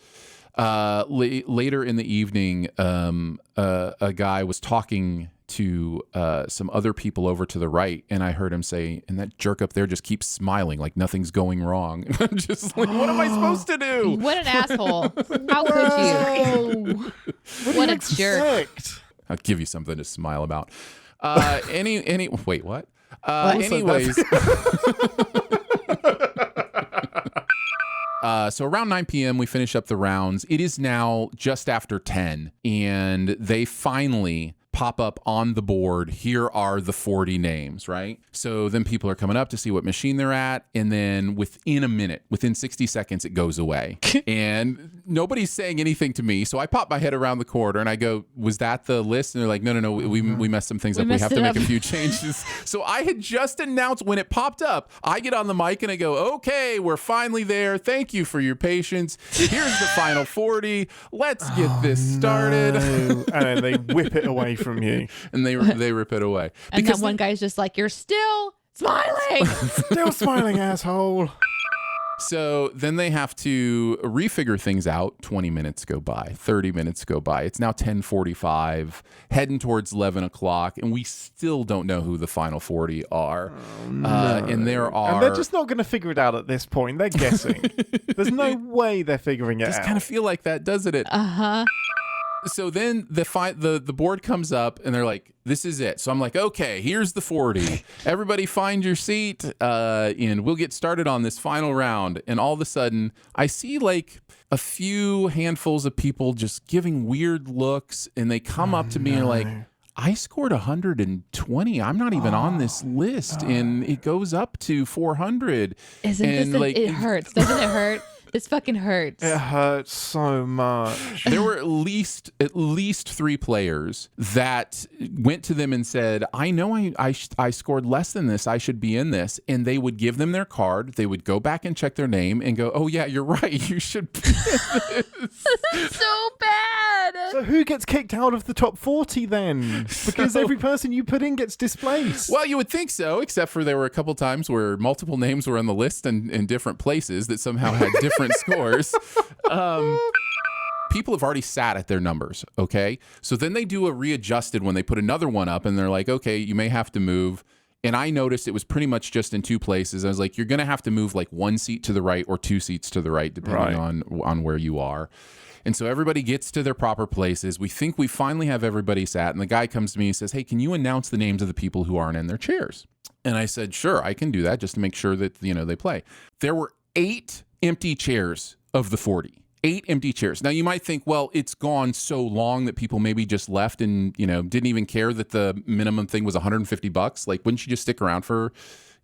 Later in the evening, a guy was talking to some other people over to the right, and I heard him say, and that jerk up there just keeps smiling like nothing's going wrong. I'm just like, what am I supposed to do? What an asshole. How could you? What a jerk. I'll give you something to smile about. Wait, what? Anyways. So around 9 p.m., we finish up the rounds. It is now just after 10, and they finally pop up on the board. Here are the 40 names, right? So then people are coming up to see what machine they're at, and then within 60 seconds, it goes away. And nobody's saying anything to me, so I pop my head around the corner, and I go, was that the list? And they're like, no, we messed some things up. We have to make a few changes. So I had just announced when it popped up, I get on the mic, and I go, okay, we're finally there. Thank you for your patience. Here's the final 40. Let's get this started. No. And then they whip it away from you. And they rip it away. And because then one guy's just like, you're still smiling. Still smiling, asshole. So then they have to refigure things out. 20 minutes go by, 30 minutes go by. It's now 10:45, heading towards 11 o'clock, and we still don't know who the final 40 are. And there are... And they're just not going to figure it out at this point. They're guessing. There's no way they're figuring it out. Just kind of feel like that, doesn't it? Uh-huh. So then the board comes up and they're like, this is it. So I'm like, okay, here's the 40. Everybody find your seat and we'll get started on this final round. And all of a sudden I see like a few handfuls of people just giving weird looks, and they come up to me and like, I scored 120. I'm not even on this list. And it goes up to 400. It hurts. Doesn't it hurt? This fucking hurts. It hurts so much. There were at least 3 players that went to them and said, I know I scored less than this. I should be in this. And they would give them their card. They would go back and check their name and go, oh, yeah, you're right. You should be in this. So bad. So who gets kicked out of the top 40 then? Because every person you put in gets displaced. Well, you would think so, except for there were a couple times where multiple names were on the list and in different places that somehow had different scores. People have already sat at their numbers, okay? So then they do a readjusted when they put another one up, and they're like, okay, you may have to move. And I noticed it was pretty much just in 2 places. I was like, you're going to have to move like 1 seat to the right or 2 seats to the right, depending on where you are. And so everybody gets to their proper places. We think we finally have everybody sat. And the guy comes to me and says, hey, can you announce the names of the people who aren't in their chairs? And I said, sure, I can do that just to make sure that, they play. There were 8 empty chairs of the 40. 8 empty chairs. Now you might think, well, it's gone so long that people maybe just left and, didn't even care that the minimum thing was $150. Like, wouldn't you just stick around for,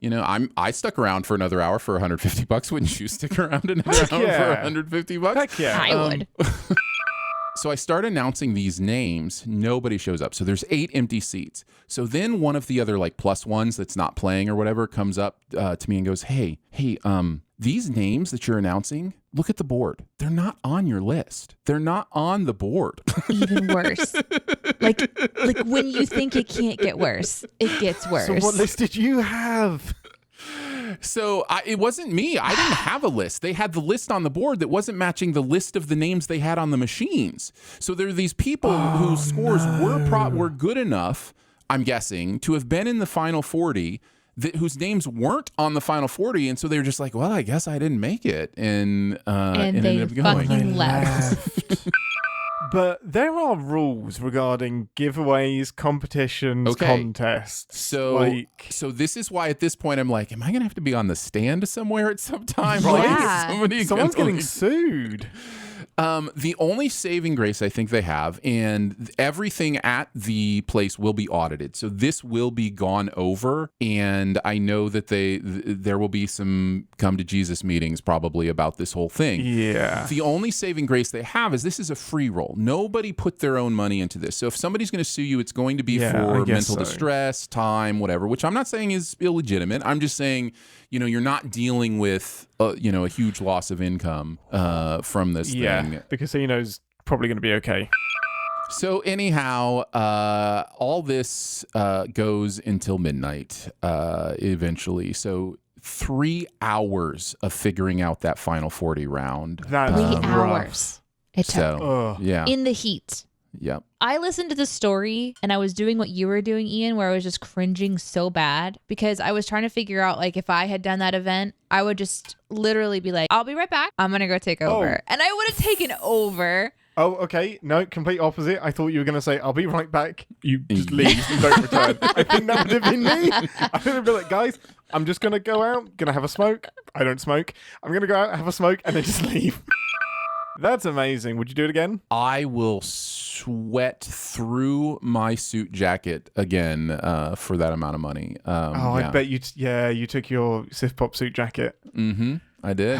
I stuck around for another hour for $150. Wouldn't you stick around another hour for $150? Heck yeah. I would. So I start announcing these names. Nobody shows up. So there's 8 empty seats. So then one of the other like plus ones that's not playing or whatever comes up to me and goes, hey, these names that you're announcing, look at the board. They're not on your list. They're not on the board. Even worse. Like when you think it can't get worse, it gets worse. So what list did you have? So it wasn't me. I didn't have a list. They had the list on the board that wasn't matching the list of the names they had on the machines. So there are these people whose scores were good enough, I'm guessing, to have been in the final 40, whose names weren't on the final 40, and so they were just like, well, I guess I didn't make it, and they ended up going. fucking left. But there are rules regarding giveaways, competitions, contests. So this is why at this point I'm like, am I going to have to be on the stand somewhere at some time? Yeah. Someone's getting sued. The only saving grace I think they have, and everything at the place will be audited. So this will be gone over, and I know that there will be some come to Jesus meetings probably about this whole thing. Yeah. The only saving grace they have is this is a free roll. Nobody put their own money into this. So if somebody's going to sue you, it's going to be for mental distress, time, whatever, which I'm not saying is illegitimate. I'm just saying, you're not dealing with, a huge loss of income from this thing. Yeah, because it's probably going to be okay. So anyhow, all this goes until midnight eventually. So 3 hours of figuring out that final 40 round. That's 3 rough. hours. It took. So, yeah. In the heat. Yep. I listened to the story and I was doing what you were doing, Ian, where I was just cringing so bad because I was trying to figure out, like, if I had done that event, I would just literally be like, I'll be right back. I'm going to go take over. And I would have taken over. Oh, okay. No, complete opposite. I thought you were going to say, I'll be right back. You just leave and don't return. I think that would have been me. I would have been like, guys, I'm just going to go out, going to have a smoke. I don't smoke. I'm going to go out, have a smoke, and then just leave. That's amazing. Would you do it again? I will sweat through my suit jacket again for that amount of money. I bet you took your Sif Pop suit jacket. Mm-hmm. I did.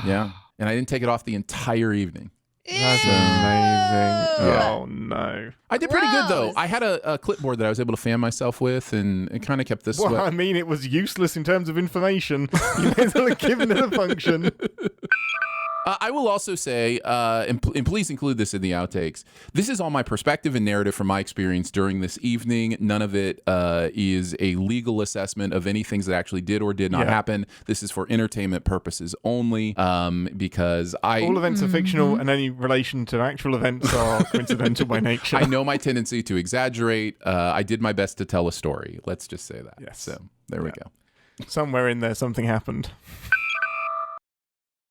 Yeah. And I didn't take it off the entire evening. That's amazing. Yeah. Oh, no. I did pretty good, though. I had a clipboard that I was able to fan myself with, and it kind of kept this sweat. Well, I mean, it was useless in terms of information. You may as well have given it a function. I will also say, and please include this in the outtakes, this is all my perspective and narrative from my experience during this evening. None of it is a legal assessment of any things that actually did or did not happen. This is for entertainment purposes only, because all events are fictional and any relation to actual events are coincidental by nature. I know my tendency to exaggerate. I did my best to tell a story. Let's just say that. Yes. So there we go. Somewhere in there, something happened.